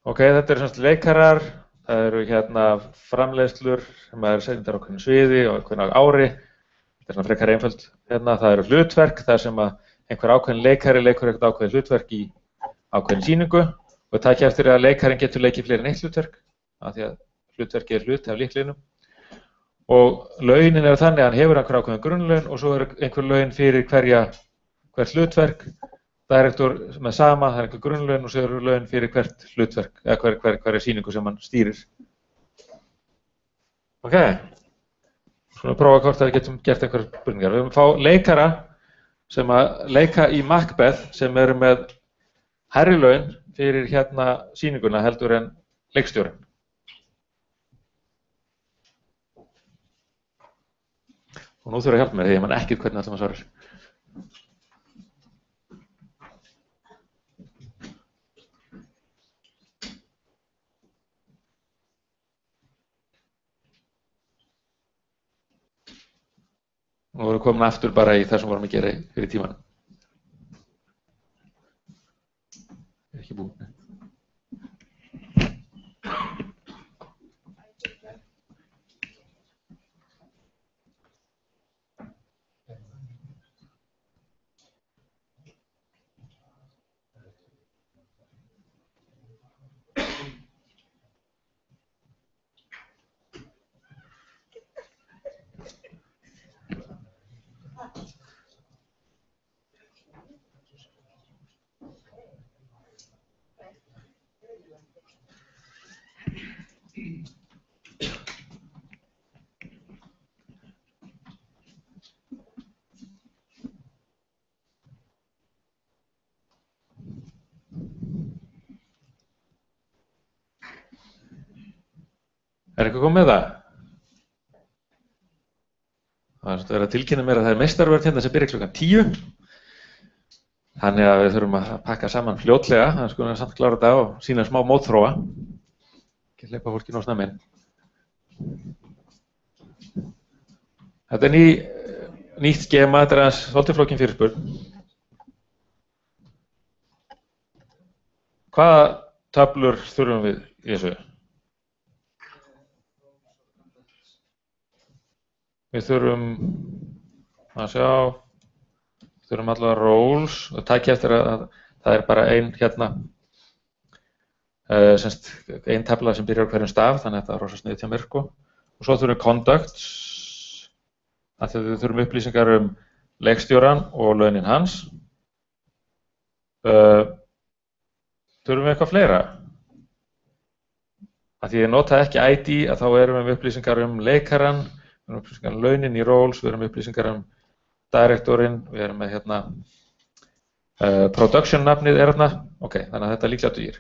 Ok, þetta eru semst leikarar, það eru framleiðslur sem eru sendar á hvernig sviði og hvernig ári. Þetta er svona frekar einföld. Það eru hlutverk, þar sem að einhver ákveðin leikari leikur eitthvað ákveðin hlutverk í ákveðin sýningu og takk eftir að leikarinn getur leikið fleiri en eitt hlutverk, af því að hlutverkið er hluti af líklinum. Og launin eru þannig að hann hefur einhver ákveðin grunnlaun og svo eru einhver laun fyrir hvert hlutverk. Direktor með sama, það er einhver grunnlaun og svo eru laun fyrir hvert hlutverk eða hverja sýningu sem hann stýrir. Ok, svona prófa hvort að við getum gert einhverjar spurningar. Við höfum fá leikara sem að leika í Macbeth sem eru með hærri laun fyrir sýninguna heldur en leikstjórinn. Og nú þurfa að hjálpa mér því ég man ekkert hvernig allir maður svarar. Nú erum við komin aftur bara í það sem vorum að gera fyrir tímanum. Ég er ekki búinn. Er eitthvað komið með það? Það er verið að tilkynna mér að það er meistarverð hérna sem byrjar klukkan 10. Þannig að við þurfum að pakka saman fljótlega, þannig að við skulum samt klára þetta og sýna smá mótþróa. Ekki hleypa fólki nóg snemma inn. Þetta er nýtt skema, þetta er aðeins svolítið flókin fyrirspurn. Hvaða töflur þurfum við í þessu? Við þurfum að sjá, við þurfum allavega roles og takk eftir að það er bara ein ein tafla sem byrjar á hverjum staf, þannig að þetta er rosa sniðugt hjá mér sko. Og svo þurfum við conducts, af því að við þurfum upplýsingar leikstjórann og launin hans. Þurfum við eitthvað fleira? Af því ég nota ekki ID að þá erum við upplýsingar leikarann, við erum upplýsingar launin í roles, við erum upplýsingar direktorinn, við erum með production nafnið er þarna, ok, þannig að þetta líklega dugir.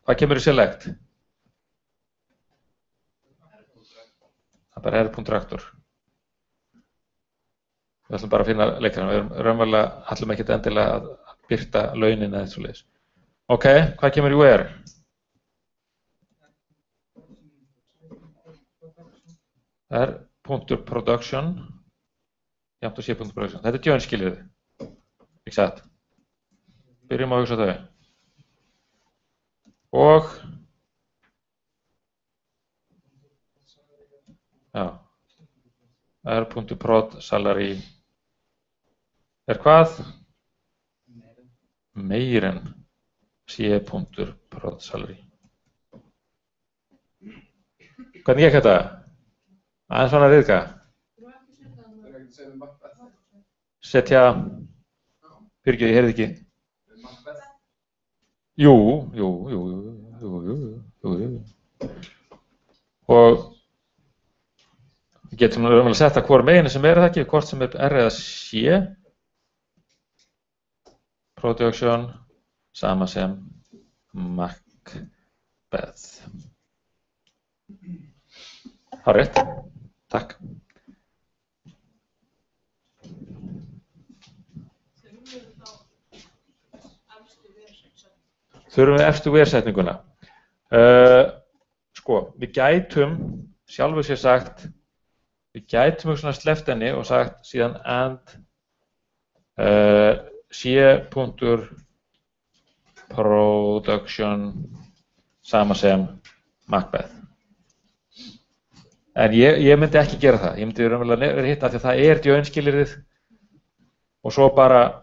Hvað kemur í select? Það er bara r.reaktor. Við ætlum bara að finna leikarann, við erum raunverulega, ætlum ekki endilega að birta launin eða eitthvað svoleiðis. Ok, hvað kemur í where? R.production jafnt og C.production. Þetta er join skilyrði. Ekki satt. Byrjum að hugsa þau. Og já. R.prod salary er hvað? Meir en C.prod salary. Hvernig gekk þetta? Aðeins svona riðga. Setja, fyrirgeðu, ég heyrði ekki. Jú. Og við getum raunverulega að setja hvor meginu sem það ekki, hvort sem R eða C. Production, sama sem Macbeth. Hárrétt, takk. Þurfum við efstu versetninguna. Sko, við gætum sjálfur sér sagt, við gætum svona sleppt henni og sagt síðan and C.production sama sem Macbeth. En ég myndi ekki gera það. Ég myndi raunverulega verið hitta því að það join-skilyrðið og svo bara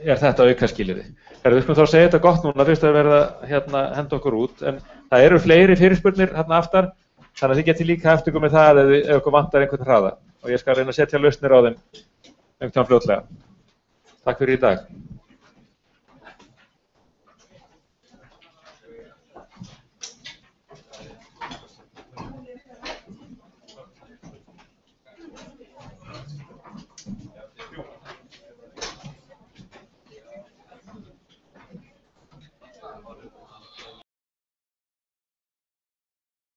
þetta aukaskilyrði. Við skulum þá segja þetta gott núna fyrst að verða henda okkur út, en það eru fleiri fyrirspurnir hérna aftar, þannig að þið getið líka haft ykkur með það ef ykkur vantar einhvern hraða og ég skal reyna að setja lausnir á þeim einhvern fljótlega. Takk fyrir í dag.